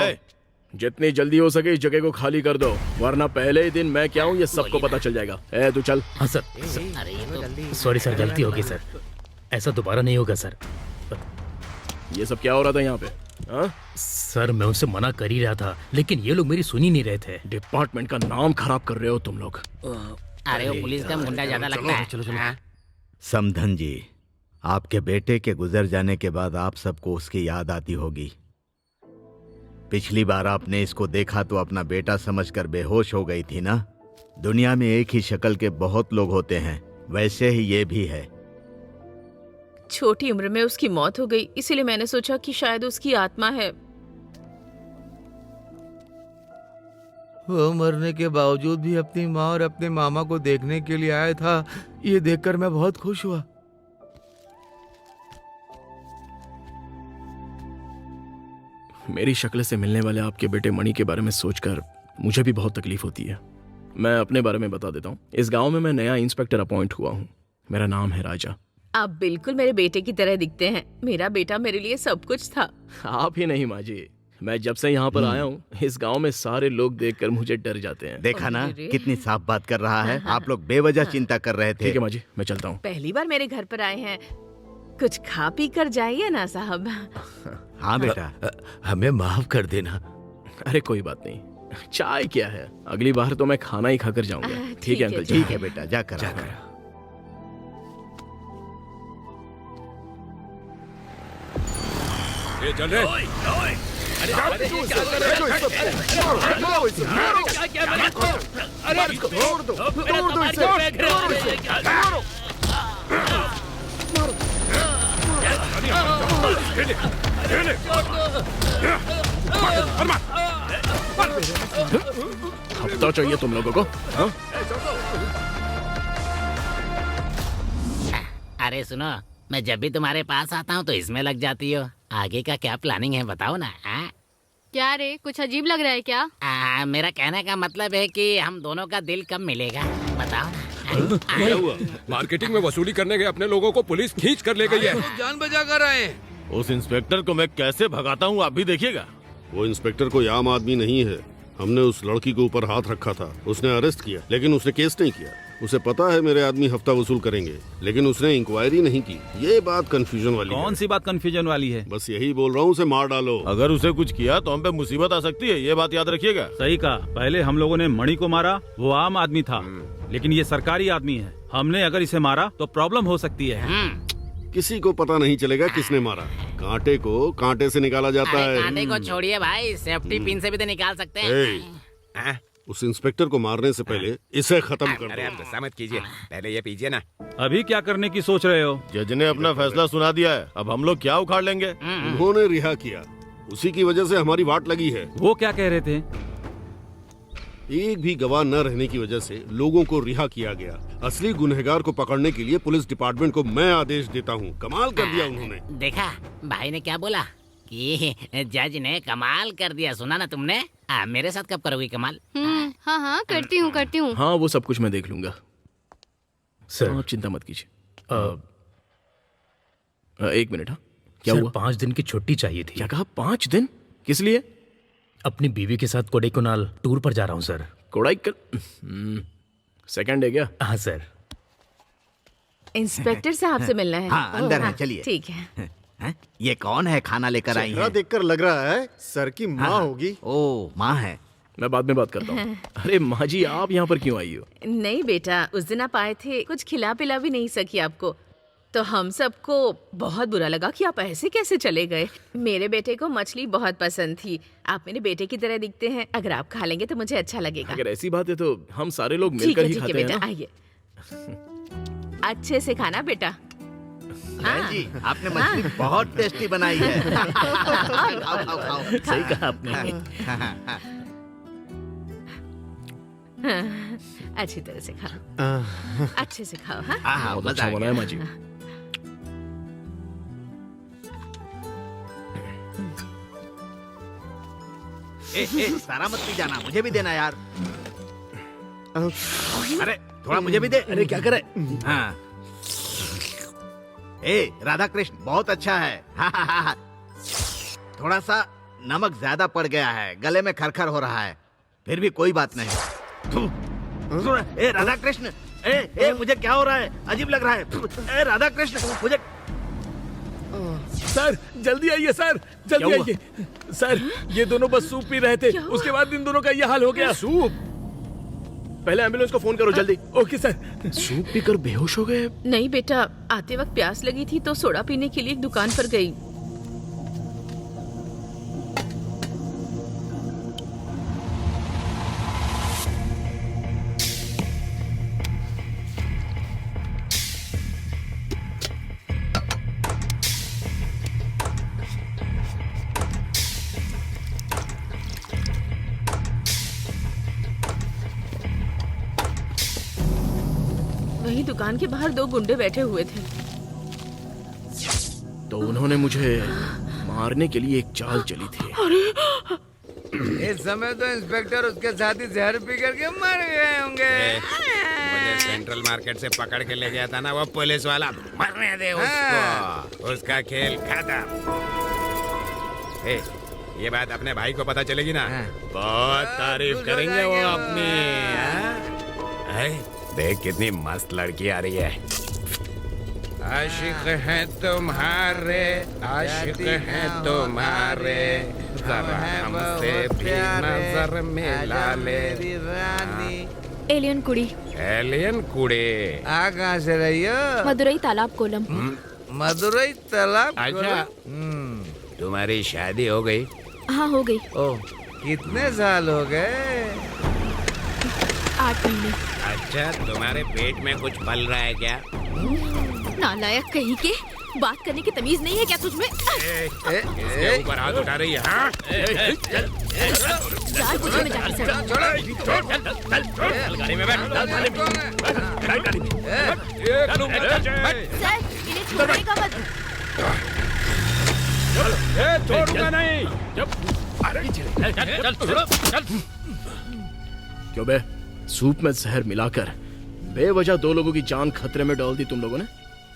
जितनी जल्दी हो सके इस जगह को खाली कर दो, वरना पहले ही दिन मैं क्या हूँ ये सबको पता चल जाएगा। तू चल। हाँ सर। सॉरी सर, गलती होगी सर, ऐसा दोबारा नहीं होगा सर। ये सब क्या हो रहा था यहाँ पे? हाँ? सर मैं उनसे मना कर ही रहा था, लेकिन ये लोग मेरी सुनी नहीं रहे थे। डिपार्टमेंट का नाम खराब कर रहे हो तुम लोग। अरे वो पुलिस का मुंडा ज्यादा लगता है। चलो। समधन जी, आपके बेटे के गुजर जाने के बाद आप सबको उसकी याद आती होगी। पिछली बार आपने इसको देखा तो अपना बेटा समझकर बेहोश हो गई थी ना। दुनिया में एक ही शक्ल के बहुत लोग होते हैं, वैसे ही ये भी है। छोटी उम्र में उसकी मौत हो गई, इसीलिए मैंने सोचा कि शायद उसकी आत्मा है। वो मरने के बावजूद भी अपनी माँ और अपने मामा को देखने के लिए आया था। ये देखकर मैं बहुत खुश हुआ। मेरी शक्ल से मिलने वाले आपके बेटे मणि के बारे में सोचकर मुझे भी बहुत तकलीफ होती है। मैं अपने बारे में बता देता हूँ। इस गांव में मैं नया इंस्पेक्टर अपॉइंट हुआ हूँ। मेरा नाम है राजा। आप बिल्कुल मेरे बेटे की तरह दिखते हैं। मेरा बेटा मेरे लिए सब कुछ था। आप ही नहीं माँ जी, मैं जब से यहाँ पर आया हूँ इस गांव में सारे लोग देखकर मुझे डर जाते हैं। देखा ना कितनी साफ बात कर रहा है। आप लोग बेवजह चिंता कर रहे थे। ठीक है माँ जी, मैं चलता हूँ। पहली बार मेरे घर पर आए हैं, कुछ खा पी कर जाइए ना साहब। हाँ बेटा, हमें माफ कर देना। अरे कोई बात नहीं, चाय क्या है, अगली बार तो मैं खाना ही खाकर जाऊंगा। ठीक है अंकल जी। ठीक है बेटा, जाकर। चल रहे। हफ्ता चाहिए तुम लोगों को? हाँ? अरे सुनो, मैं जब भी तुम्हारे पास आता हूँ तो इसमें लग जाती हो। आगे का क्या प्लानिंग है बताओ ना। क्या रे, कुछ अजीब लग रहा है क्या? मेरा कहने का मतलब है कि हम दोनों का दिल कब मिलेगा, बताओ। क्या हुआ? मार्केटिंग में वसूली करने गए अपने लोगों को पुलिस खींच कर ले गई है। जान बचा कर आए। उस इंस्पेक्टर को मैं कैसे भगाता हूँ आप भी देखिएगा। वो इंस्पेक्टर कोई आम आदमी नहीं है। हमने उस लड़की के ऊपर हाथ रखा था, उसने अरेस्ट किया, लेकिन उसने केस नहीं किया। उसे पता है मेरे आदमी हफ्ता वसूल करेंगे, लेकिन उसने इंक्वायरी नहीं की। ये बात कंफ्यूजन वाली है। कौन सी बात कंफ्यूजन वाली है? बस यही बोल रहा हूँ, उसे मार डालो। अगर उसे कुछ किया तो हम पे मुसीबत आ सकती है, ये बात याद रखिएगा। सही कहा। पहले हम लोगों ने मणि को मारा, वो आम आदमी था, लेकिन ये सरकारी आदमी है। हमने अगर इसे मारा तो प्रॉब्लम हो सकती है। किसी को पता नहीं चलेगा किसने मारा। कांटे को कांटे से निकाला जाता है। कांटे को छोड़िए भाई, सेफ्टी पिन से भी तो निकाल सकते हैं। उस इंस्पेक्टर को मारने से पहले इसे खत्म कर दो। अरे आप गुस्सा मत कीजिए, पहले ये पीजिए ना। अभी क्या करने की सोच रहे हो? जज ने अपना फैसला सुना दिया है, अब हम लोग क्या उखाड़ लेंगे? उन्होंने रिहा किया, उसी की वजह से हमारी वाट लगी है। वो क्या कह रहे थे? एक भी गवाह न रहने की वजह से लोगों को रिहा किया गया। असली गुनहगार को पकड़ने के लिए पुलिस डिपार्टमेंट को मैं आदेश देता हूँ। कमाल कर दिया उन्होंने। देखा भाई ने क्या बोला कि जज ने कमाल कर दिया। सुना ना तुमने? मेरे साथ कब करोगी कमाल? हाँ हाँ करती हूँ। हाँ वो सब कुछ मैं देख लूंगा सर, आप चिंता मत कीजिए। एक मिनट। हाँ क्या सर, हुआ? 5 दिन की छुट्टी चाहिए थी। क्या कहा? 5 दिन? किस लिए? अपनी बीवी के साथ कोडाईकनाल टूर पर जा रहा हूँ सर। कोडाईकनाल? सेकंड है क्या? हाँ सर। इंस्पेक्टर साहब से मिलना है। हाँ अंदर है, चलिए। ठीक है। हैं? ये कौन है खाना लेकर आई चेहरा है? देखकर लग रहा है सर की माँ होगी। ओ माँ है। मैं बाद में बात करता हूँ। अरे माँ जी आप यहाँ पर क्यों आई हो? नहीं बेटा, उस दिन आप आए थे, कुछ खिला पिला भी नहीं सकी आपको, तो हम सबको बहुत बुरा लगा कि आप ऐसे कैसे चले गए। मेरे बेटे को मछली बहुत पसंद थी, आप मेरे बेटे की तरह दिखते हैं, अगर आप खा लेंगे तो मुझे अच्छा लगेगा। अगर ऐसी बात है तो हम सारे लोग ठीक मिलकर है ही ठीक है खाते हैं बेटा, ना? आइए। अच्छे से खाना बेटा। बहन जी आपने मछली बहुत टेस्टी बनाई है। खाओ खाओ खाओ। सही कहा आपने। अच्छी तरह से खाओ, अच्छे से खाओ। हाँ बहुत अच्छा बनाया माँ जी। सारा मत पी जाना, मुझे भी देना यार। अरे थोड़ा मुझे भी दे। अरे क्या करे? हाँ। ए राधा कृष्ण बहुत अच्छा है। थोड़ा सा नमक ज्यादा पड़ गया है, गले में खरखर हो रहा है, फिर भी कोई बात नहीं। ए राधा कृष्ण, ए मुझे क्या हो रहा है? अजीब लग रहा है। ए राधा कृष्ण मुझे। सर जल्दी आइए सर, जल्दी आइए सर। ये दोनों बस सूप पी रहे थे, उसके बाद इन दोनों का ये हाल हो गया। सूप? पहले एम्बुलेंस को फोन करो जल्दी। Okay sir. सूप पीकर बेहोश हो गए? नहीं बेटा, आते वक्त प्यास लगी थी तो सोडा पीने के लिए एक दुकान पर गई। वही दुकान के बाहर 2 गुंडे बैठे हुए थे। तो उन्होंने मुझे मारने के लिए एक चाल चली थी। इस समय तो इंस्पेक्टर उसके साथी जहर पी करके मर गए होंगे। मुझे सेंट्रल मार्केट से पकड़ के ले गया था ना वो पुलिस वाला, मरने दे उसको। उसका खेल खत्म। ये बात अपने भाई को पता चलेगी ना, बहुत तारीफ करेंगे वो अपनी। देख कितनी मस्त लड़की आ रही है। आशिक हैं तुम्हारे, आशिक हैं तुम्हारे, जरा हमसे भी नजर मिला ले। एलियन कुड़ी। एलियन कुड़े आ कहाँ से रही हो? मदुरई तालाब कोलम। मदुरई तालाब? अच्छा तुम्हारी शादी हो गई? हाँ हो गई। ओह कितने साल हो गए? 8 महीने। अच्छा तुम्हारे पेट में कुछ पल रहा है क्या? नालायक कहीं के, बात करने की तमीज नहीं है क्या तुझमें? इसके ऊपर हाथ उठा रही है? हाँ? यार मुझे में जाके सर। गाड़ी में बैठ। सर इन्हें छोड़ने का मत। छोड़ूंगा नहीं। क्यों बे? सूप में जहर मिलाकर बेवजह 2 लोगों की जान खतरे में डाल दी तुम लोगों ने।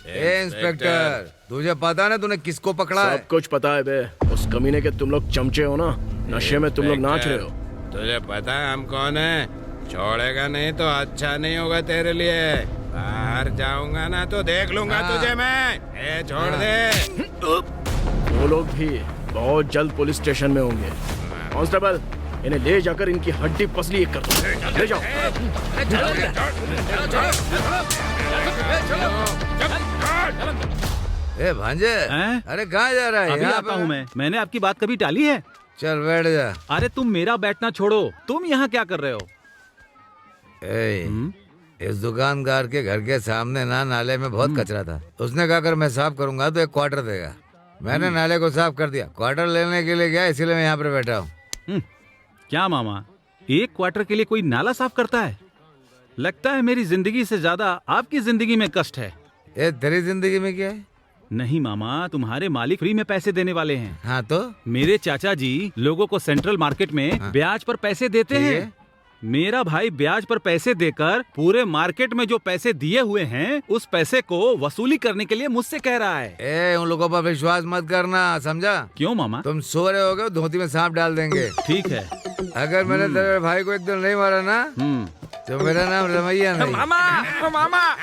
ए इंस्पेक्टर, तुझे पता ना तूने किसको पकड़ा है? सब कुछ पता है बे। उस कमीने के तुम लोग चमचे हो ना, नशे में तुम लोग नाच रहे हो। तुझे पता है हम कौन है? छोड़ेगा नहीं तो अच्छा नहीं होगा तेरे लिए। बाहर जाऊंगा ना तो देख लूंगा तुझे मैं। ए छोड़ दे। वो लोग भी बहुत जल्द पुलिस स्टेशन में होंगे। कांस्टेबल, इन्हें ले जाकर इनकी हड्डी पसली एक कर दो। ले जाओ। ए भांजे, अरे कहाँ जा रहा है? अभी आता हूँ मैं। मैंने आपकी बात कभी टाली है? चल बैठ जा। अरे तुम मेरा बैठना छोड़ो, तुम यहाँ क्या कर रहे हो? इस दुकानदार के घर के सामने ना नाले में बहुत कचरा था। उसने कहा अगर मैं साफ करूंगा तो 1 क्वार्टर देगा। मैंने नाले को साफ कर दिया। क्वार्टर लेने के लिए गया, इसीलिए मैं यहाँ पर बैठा हूँ। क्या मामा, 1 क्वार्टर के लिए कोई नाला साफ करता है? लगता है मेरी जिंदगी से ज्यादा आपकी जिंदगी में कष्ट है। ये तेरी जिंदगी में क्या है? नहीं मामा, तुम्हारे मालिक फ्री में पैसे देने वाले हैं। हाँ तो? मेरे चाचा जी लोगों को सेंट्रल मार्केट में ब्याज पर पैसे देते हैं। मेरा भाई ब्याज पर पैसे देकर पूरे मार्केट में जो पैसे दिए हुए हैं उस पैसे को वसूली करने के लिए मुझसे कह रहा है। उन लोगों पर विश्वास मत करना, समझा? क्यों मामा? तुम सो रहे होगे, धोती में सांप डाल देंगे। ठीक है। अगर मैंने तेरे भाई को एक दिन नहीं मारा ना तो मेरा नाम रमैया नहीं। मामा, मामा,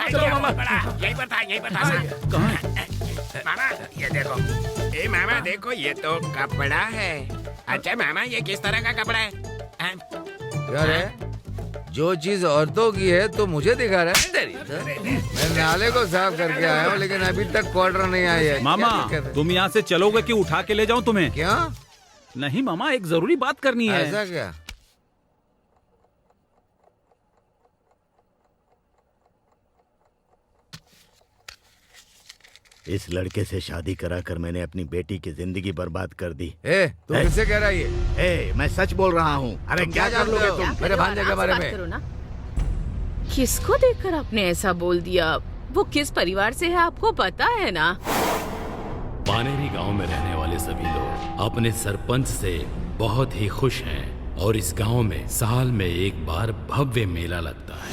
चलो मामा, यही पर था, यही पर था। मामा ये देखो। ए मामा देखो, ये तो कपड़ा है। अच्छा मामा, ये किस तरह का कपड़ा है? क्या है? जो चीज औरतों की है तो मुझे दिखा रहा है। मैं नाले को साफ करके आया हूँ, लेकिन अभी तक क्वार्टर नहीं आई है। मामा, तुम यहाँ से चलोगे कि उठा के ले जाऊँ तुम्हें? क्या? नहीं मामा, एक जरूरी बात करनी है। ऐसा क्या? इस लड़के से शादी कराकर मैंने अपनी बेटी की जिंदगी बर्बाद कर दी। तू किससे कह रहा है? मैं सच बोल रहा हूँ। अरे क्या कर लोगे तुम मेरे भांजे के बारे में? किसको देखकर आपने ऐसा बोल दिया? वो किस परिवार से है आपको पता है ना? पानेरी गांव में रहने वाले सभी लोग अपने सरपंच से बहुत ही खुश हैं और इस गांव में साल में एक बार भव्य मेला लगता है।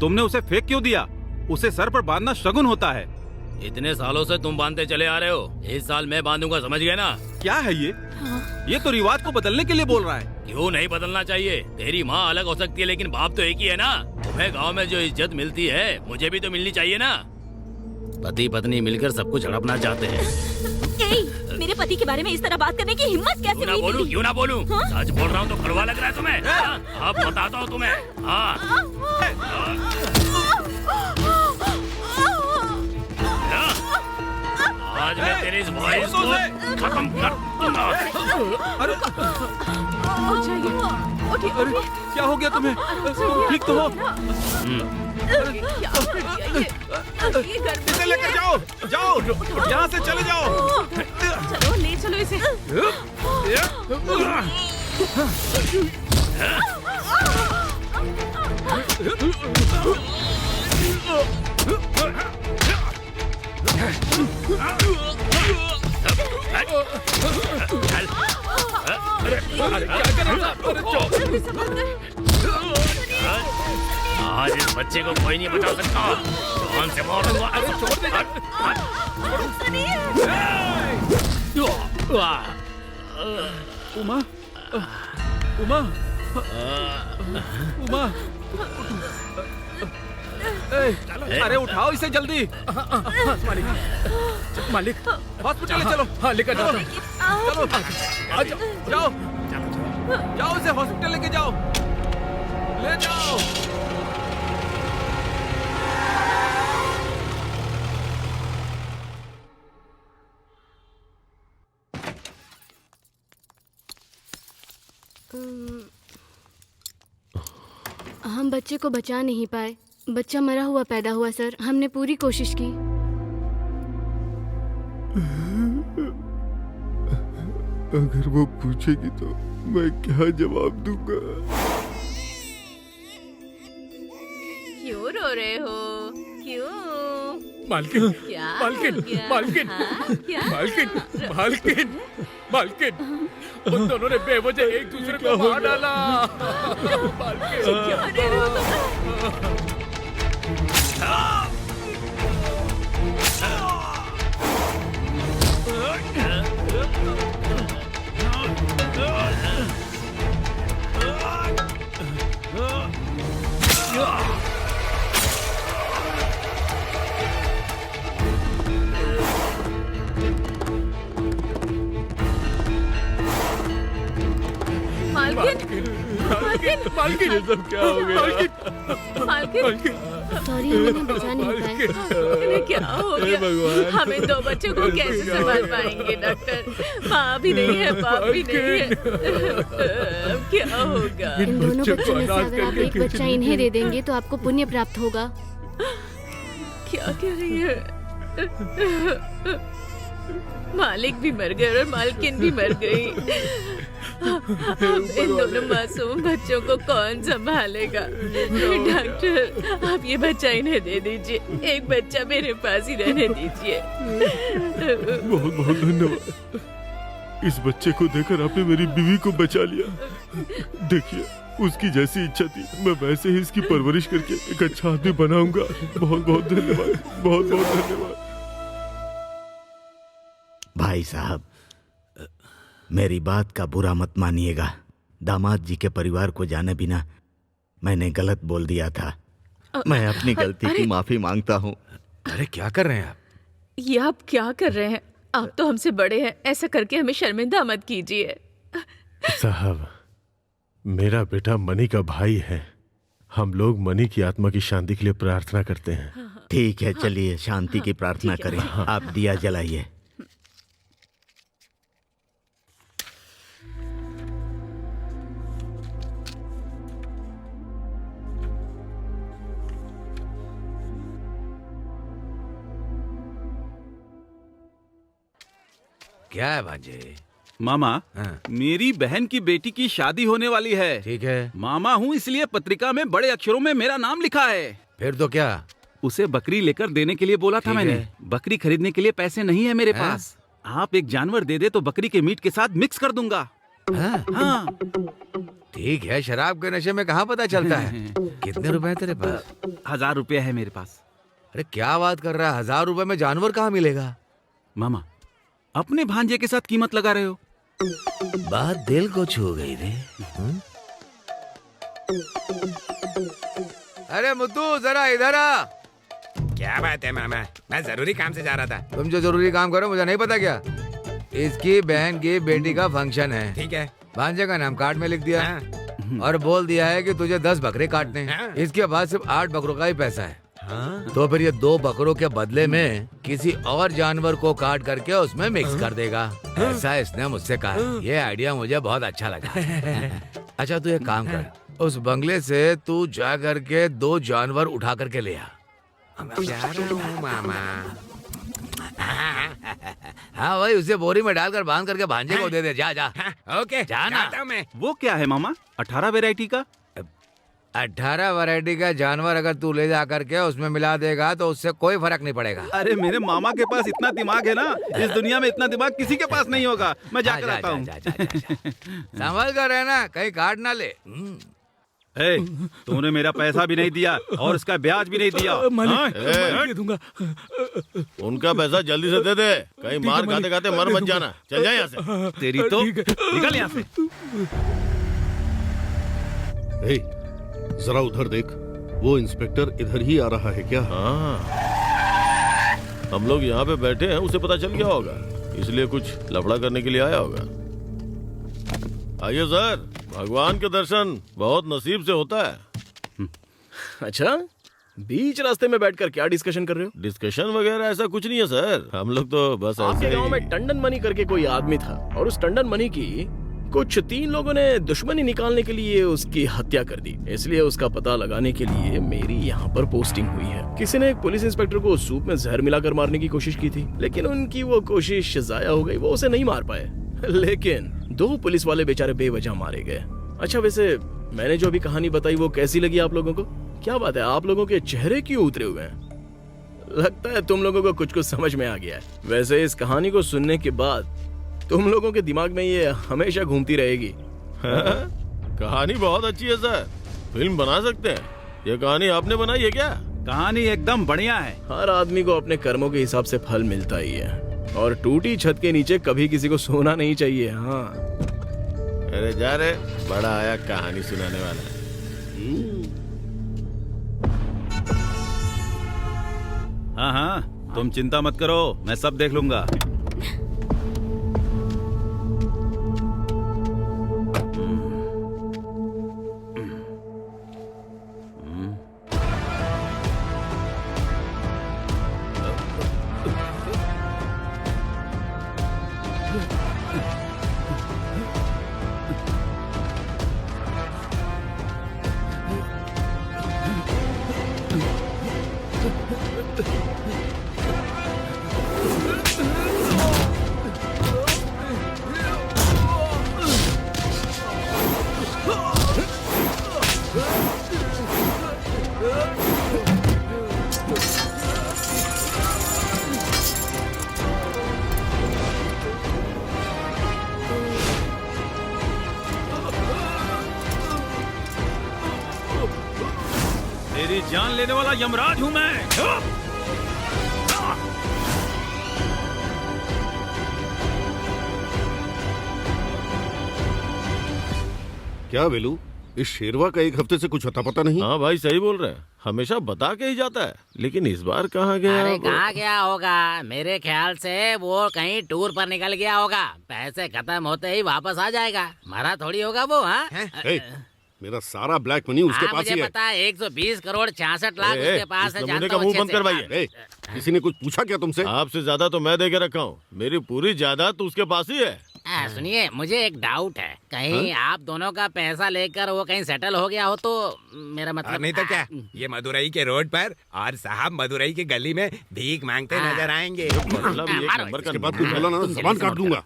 तुमने उसे फेंक क्यों दिया? उसे सर पर बांधना शगुन होता है। इतने सालों से तुम बांधते चले आ रहे हो, इस साल मैं बांधूंगा, समझ गए ना? क्या है ये? ये तो रिवाज को बदलने के लिए बोल रहा है। क्यों नहीं बदलना चाहिए? तेरी माँ अलग हो सकती है लेकिन बाप तो एक ही है ना। तुम्हें गांव में जो इज्जत मिलती है मुझे भी तो मिलनी चाहिए ना। पति पत्नी मिलकर सब कुछ हड़पना चाहते हैं। मेरे पति के बारे में इस तरह बात करने की हिम्मत कैसे हुई? बोलूं क्यों ना बोलूं? सच बोल रहा हूँ तो कड़वा लग रहा है तुम्हें? अब बताता हूँ तुम्हें। आज मैं तेरी इस वॉइस को खत्म कर दूंगा। अरे क्या हो गया तुम्हें? ठीक तो हो? इसे लेकर जाओ, जाओ यहाँ से चले जाओ। चलो ले चलो इसे। आज इस बच्चे को कोई नहीं बचा सकता। कौन से मारूंगा? उमा, उमा, उमा, अरे उठाओ इसे जल्दी। मालिक, मालिक, हॉस्पिटल ले चलो। हाँ लेकर जाओ। चलो जाओ, जाओ इसे हॉस्पिटल लेके जाओ, ले जाओ। हम बच्चे को बचा नहीं पाए। बच्चा मरा हुआ पैदा हुआ सर। हमने पूरी कोशिश की। अगर वो पूछेगी तो मैं क्या जवाब दूंगा? क्यों रो रहे हो? क्यों? मालकिन, क्या मालकिन, हो गया? मालकिन, हाँ, क्या? मालकिन, मालकिन, मालकिन, उन दोनों ने बेवजह एक दूसरे को मार डाला। मालकिन, क्यों रो रहे हो तुम? मालकिन, मालकिन, मालकिन, ये सब क्या हो गया? मालकिन, सॉरी, हमें बचा नहीं पाए। इन्हें क्या हो हे गया? भगवान। हम इन दो बच्चों को कैसे संभाल पाएंगे डॉक्टर? माँ भी नहीं है, बाप भी नहीं है। अब क्या होगा? इन दोनों बच्चों में से अगर आप एक बच्चा इन्हें दे देंगे तो आपको पुण्य प्राप्त होगा। क्या कह रही है? मालिक भी मर गए और मालकिन भी मर गई। अब इन दोनों मासूम बच्चों को कौन संभालेगा? डॉक्टर, आप ये बच्चा इन्हें दे दीजिए। एक बच्चा मेरे पास ही रहने दीजिए। बहुत बहुत धन्यवाद। इस बच्चे को देकर आपने मेरी बीवी को बचा लिया। देखिए, उसकी जैसी इच्छा थी मैं वैसे ही इसकी परवरिश करके एक अच्छा आदमी बनाऊंगा। बहुत बहुत धन्यवाद, बहुत बहुत धन्यवाद। भाई साहब, मेरी बात का बुरा मत मानिएगा। दामाद जी के परिवार को जाने बिना मैंने गलत बोल दिया था। मैं अपनी गलती की माफी मांगता हूँ। अरे क्या कर रहे हैं आप? ये आप क्या कर रहे हैं? आप तो हमसे बड़े हैं, ऐसा करके हमें शर्मिंदा मत कीजिए। साहब, मेरा बेटा मनी का भाई है। हम लोग मनी की आत्मा की शांति के लिए प्रार्थना करते हैं। ठीक है, चलिए शांति की प्रार्थना करें। आप दिया जलाइए। क्या है भांजे? मामा, मेरी बहन की बेटी की शादी होने वाली है। ठीक है। मामा हूँ इसलिए पत्रिका में बड़े अक्षरों में मेरा नाम लिखा है। फिर तो क्या? उसे बकरी लेकर देने के लिए बोला था मैंने। बकरी खरीदने के लिए पैसे नहीं है मेरे पास। आप एक जानवर दे दे तो बकरी के मीट के साथ मिक्स कर दूंगा। हाँ। ठीक है, शराब के नशे में कहाँ पता चलता है। कितने रुपए है तेरे पास? 1000 रुपया है मेरे पास। अरे क्या बात कर रहा है? 1000 रुपए में जानवर कहाँ मिलेगा? मामा, अपने भांजे के साथ कीमत लगा रहे हो। बात दिल को छू गई रे। अरे मुद्दू, जरा इधर आ। क्या बात है मामा? मैं जरूरी काम से जा रहा था। तुम जो जरूरी काम करो मुझे नहीं पता क्या? इसकी बहन की बेटी का फंक्शन है। ठीक है। भांजे का नाम कार्ड में लिख दिया और बोल दिया है कि तुझे 10 बकरे काटने हैं। इसके बाद सिर्फ 8 बकरों का ही पैसा है। तो फिर ये 2 बकरों के बदले में किसी और जानवर को काट करके उसमें मिक्स कर देगा। ऐसा इसने मुझसे कहा। ये आइडिया मुझे बहुत अच्छा लगा। अच्छा, तू एक काम कर, उस बंगले से तू जा करके 2 जानवर उठा करके ले आ। जा रहा हूँ मामा। हाँ भाई, उसे बोरी में डालकर बांध करके भांजे को दे दे। जा जा। ओके, जाना। मैं। वो क्या है मामा? 18 वैरायटी का? 18 वैरायटी का जानवर अगर तू ले जा करके उसमें मिला देगा तो उससे कोई फर्क नहीं पड़ेगा। अरे मेरे मामा के पास इतना दिमाग है ना, इस दुनिया में इतना दिमाग किसी के पास नहीं होगा। मैं जाकर आता हूँ। संभल कर रहना, कहीं काट ना ले। तूने मेरा पैसा भी नहीं दिया और इसका ब्याज भी नहीं दिया। दे दूंगा। उनका पैसा जल्दी से दे दे, कहीं मार खाते खाते मर मत जाना। चल जाए यहाँ से। तेरी तो निकल यहाँ से। जरा उधर देख, वो इंस्पेक्टर इधर ही आ रहा है क्या? हाँ, हम लोग यहाँ पे बैठे हैं, उसे पता चल गया होगा, इसलिए कुछ लफड़ा करने के लिए आया होगा। आइए सर, भगवान के दर्शन बहुत नसीब से होता है। अच्छा, बीच रास्ते में बैठकर क्या डिस्कशन कर रहे हो? डिस्कशन वगैरह ऐसा कुछ नहीं है सर, हम लोग तो बस आपके ऐसे गांव में टंडन मनी करके कोई आदमी था और उस टंडन मनी की कुछ 3 लोगों ने दुश्मनी निकालने के लिए उसकी हत्या कर दी। इसलिए उसका पता लगाने के लिए मेरी यहाँ पर पोस्टिंग हुई है। किसी ने एक पुलिस इंस्पेक्टर को सूप में जहर मिलाकर मारने की कोशिश की थी, लेकिन उनकी वो कोशिश जाया हो गई। वो उसे नहीं मार पाए, लेकिन 2 पुलिस वाले बेचारे बेवजह मारे गए। अच्छा, वैसे मैंने जो अभी कहानी बताई वो कैसी लगी आप लोगों को? क्या बात है, आप लोगों के चेहरे क्यों उतरे हुए हैं? लगता है तुम लोगों को कुछ समझ में आ गया है। वैसे इस कहानी को सुनने के बाद तुम लोगों के दिमाग में ये हमेशा घूमती रहेगी। कहानी बहुत अच्छी है सर, फिल्म बना सकते हैं। ये कहानी आपने बनाई है क्या? कहानी एकदम बढ़िया है। हर आदमी को अपने कर्मों के हिसाब से फल मिलता ही है, और टूटी छत के नीचे कभी किसी को सोना नहीं चाहिए। हाँ, अरे जा रे, बड़ा आया कहानी सुनाने वाला। हाँ हाँ, तुम चिंता मत करो, मैं सब देख लूंगा। तेरी जान लेने वाला यमराज हूं मैं। क्या वेलू, इस शेरवा का एक हफ्ते से कुछ अता पता नहीं? हाँ भाई, सही बोल रहे हैं। हमेशा बता के ही जाता है, लेकिन इस बार कहाँ गया? अरे कहाँ गया होगा? मेरे ख्याल से वो कहीं टूर पर निकल गया होगा। पैसे खत्म होते ही वापस आ जाएगा। मरा थोड़ी होगा वो। हाँ, मेरा सारा ब्लैक मनी उसके पास ही है। पता है, 120 करोड़ 66 लाख उसके पास है। मुंह का मुंह बंद करवाइए। किसी ने कुछ पूछा क्या तुमसे? आपसे ज्यादा तो मैं दे के रखा हूँ। मेरी पूरी जायदाद तो उसके पास ही है। सुनिए, मुझे एक डाउट है। कहीं आप दोनों का पैसा लेकर वो कहीं सेटल हो गया हो तो मेरा मतलब। नहीं तो क्या, ये मदुरई के रोड पर और साहब मदुरई की गली में भीख मांगते नजर आएंगे। मतलब एक नंबर का बात कुछ बोला ना, ज़बान काट दूंगा।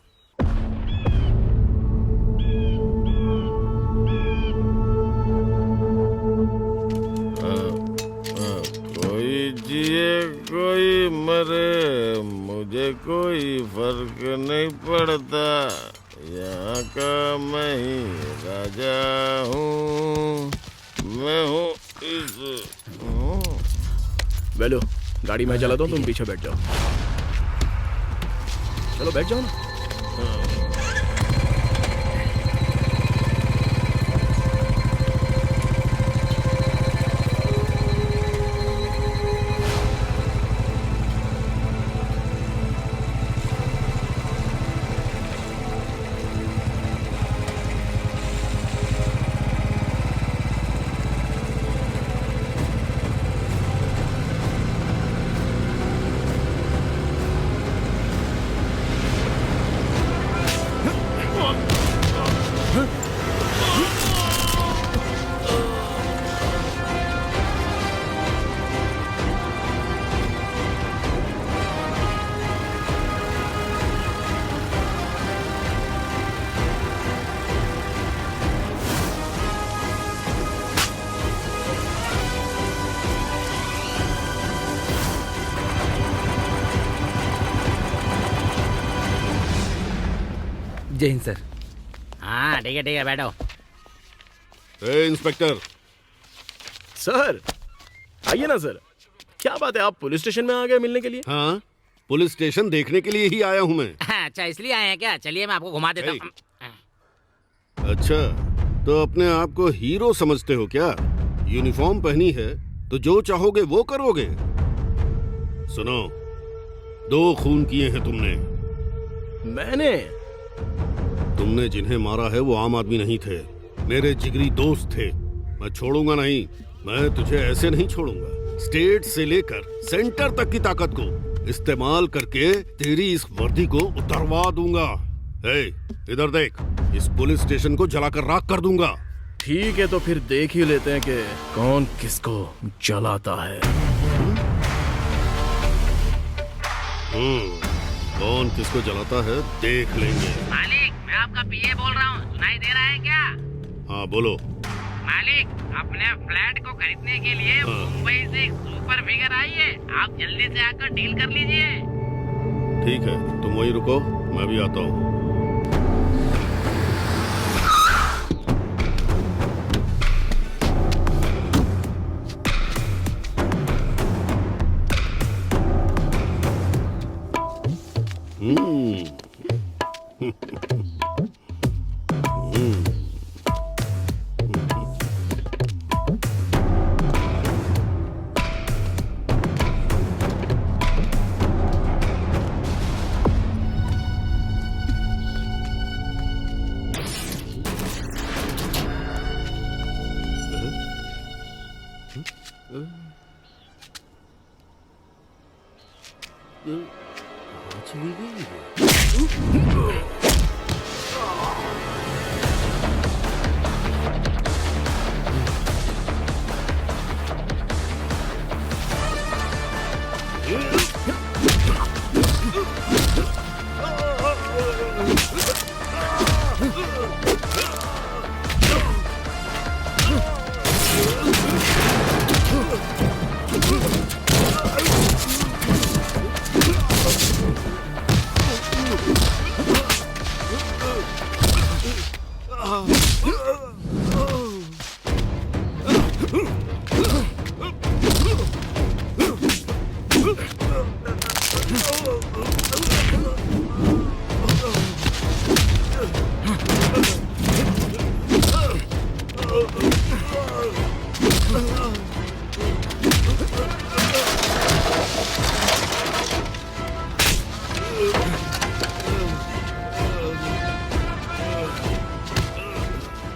कोई जिए कोई मरे, मुझे कोई फर्क नहीं पड़ता। यहाँ का मैं ही राजा हूँ, मैं हूँ इस। वेलो, गाड़ी मैं चलाता हूँ, तुम पीछे बैठ जाओ। चलो बैठ जाओ ना। जय हिंद सर। हाँ ठीक है बैठो। इंस्पेक्टर सर, आइए ना सर। क्या बात है, आप पुलिस स्टेशन में आ गए मिलने के लिए? हाँ, पुलिस स्टेशन देखने के लिए ही आया हूँ मैं। अच्छा, इसलिए आए हैं क्या? चलिए मैं आपको घुमा देता हूँ। अच्छा, तो अपने आप को हीरो समझते हो क्या? यूनिफॉर्म पहनी है तो जो चाहोगे वो करोगे। सुनो, 2 खून किए हैं तुमने। मैंने? तुमने जिन्हें मारा है वो आम आदमी नहीं थे, मेरे जिगरी दोस्त थे। मैं छोड़ूंगा नहीं, मैं तुझे ऐसे नहीं छोड़ूंगा। स्टेट से लेकर सेंटर तक की ताकत को इस्तेमाल करके तेरी इस वर्दी को उतरवा दूंगा। हे, इधर देख। इस पुलिस स्टेशन को जलाकर राख कर दूंगा। ठीक है, तो फिर देख ही लेते हैं कि कौन किसको जलाता है। कौन किसको जलाता है देख लेंगे। मालिक, मैं आपका पीए बोल रहा हूँ, सुनाई दे रहा है क्या? हाँ बोलो। मालिक, अपने फ्लैट को खरीदने के लिए मुंबई से एक सुपर फिगर आई है, आप जल्दी से आकर डील कर लीजिए। ठीक है, तुम वहीं रुको, मैं भी आता हूँ।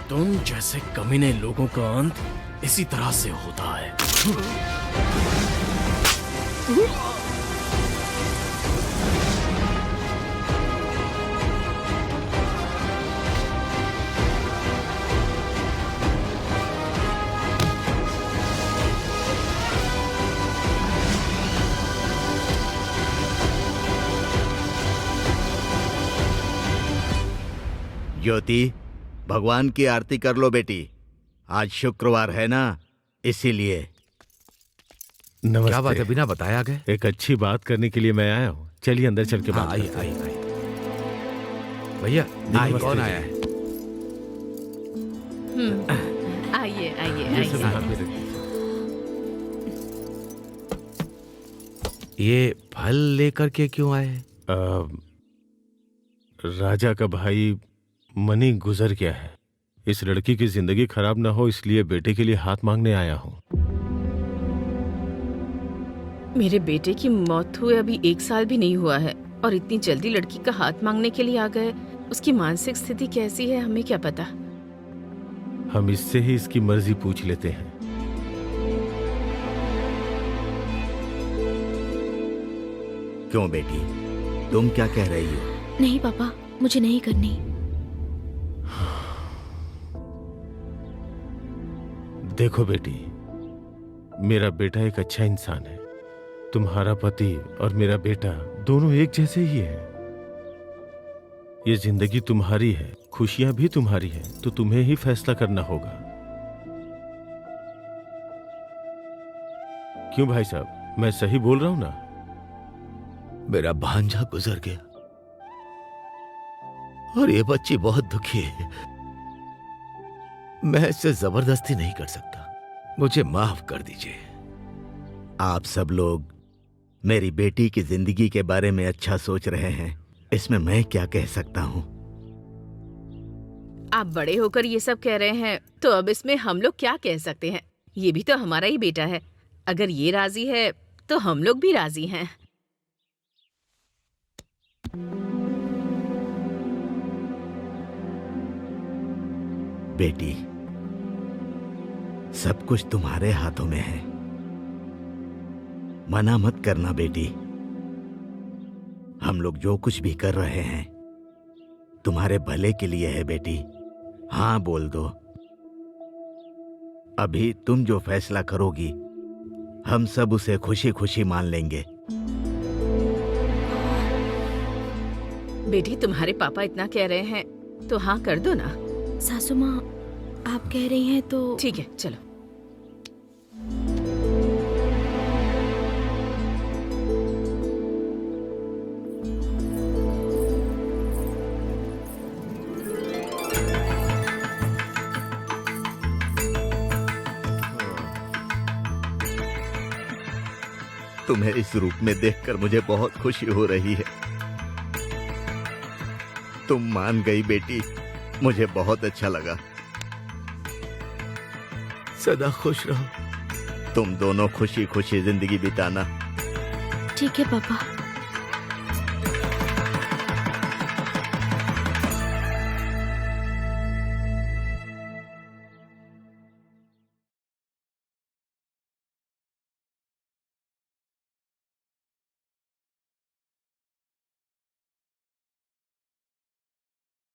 तुम जैसे कमीने लोगों का अंत इसी तरह से होता है। ज्योति, भगवान की आरती कर लो बेटी। आज शुक्रवार है ना, इसीलिए। नमस्ते। क्या बात है, बिना बताया गए? एक अच्छी बात करने के लिए मैं आया हूँ। चलिए अंदर चल के बात आइए करते हैं। आइए। भैया कौन आया है? आइए आइए ये सब यहाँ आइए। पे रख दीजिए। ये फल लेकर के क्यों आए? राजा का भाई मनी गुजर गया है। इस लड़की की जिंदगी खराब ना हो, इसलिए बेटे के लिए हाथ मांगने आया हूँ। मेरे बेटे की मौत हुए अभी 1 साल भी नहीं हुआ है और इतनी जल्दी लड़की का हाथ मांगने के लिए आ गए। उसकी मानसिक स्थिति कैसी है हमें क्या पता। हम इससे ही इसकी मर्जी पूछ लेते हैं। क्यों बेटी, तुम क्या कह रही हो? नहीं पापा, मुझे नहीं करनी। देखो बेटी, मेरा बेटा एक अच्छा इंसान है। तुम्हारा पति और मेरा बेटा दोनों एक जैसे ही हैं। ये जिंदगी तुम्हारी है, खुशियां भी तुम्हारी हैं, तो तुम्हें ही फैसला करना होगा। क्यों भाई साहब, मैं सही बोल रहा हूं ना? मेरा भांजा गुजर गया और ये बच्ची बहुत दुखी है। मैं इससे जबरदस्ती नहीं कर सकता, मुझे माफ कर दीजिए। आप सब लोग मेरी बेटी की जिंदगी के बारे में अच्छा सोच रहे हैं, इसमें मैं क्या कह सकता हूँ? आप बड़े होकर ये सब कह रहे हैं तो अब इसमें हम लोग क्या कह सकते हैं? ये भी तो हमारा ही बेटा है। अगर ये राजी है तो हम लोग भी राजी हैं। बेटी, सब कुछ तुम्हारे हाथों में है। मना मत करना बेटी। हम लोग जो कुछ भी कर रहे हैं तुम्हारे भले के लिए है बेटी। हाँ बोल दो। अभी तुम जो फैसला करोगी हम सब उसे खुशी खुशी मान लेंगे। बेटी तुम्हारे पापा इतना कह रहे हैं तो हाँ कर दो ना। सासू माँ आप कह रही हैं तो ठीक है चलो। तुम्हें इस रूप में देखकर मुझे बहुत खुशी हो रही है। तुम मान गई बेटी, मुझे बहुत अच्छा लगा। सदा खुश रहो। तुम दोनों खुशी खुशी जिंदगी बिताना। ठीक है पापा।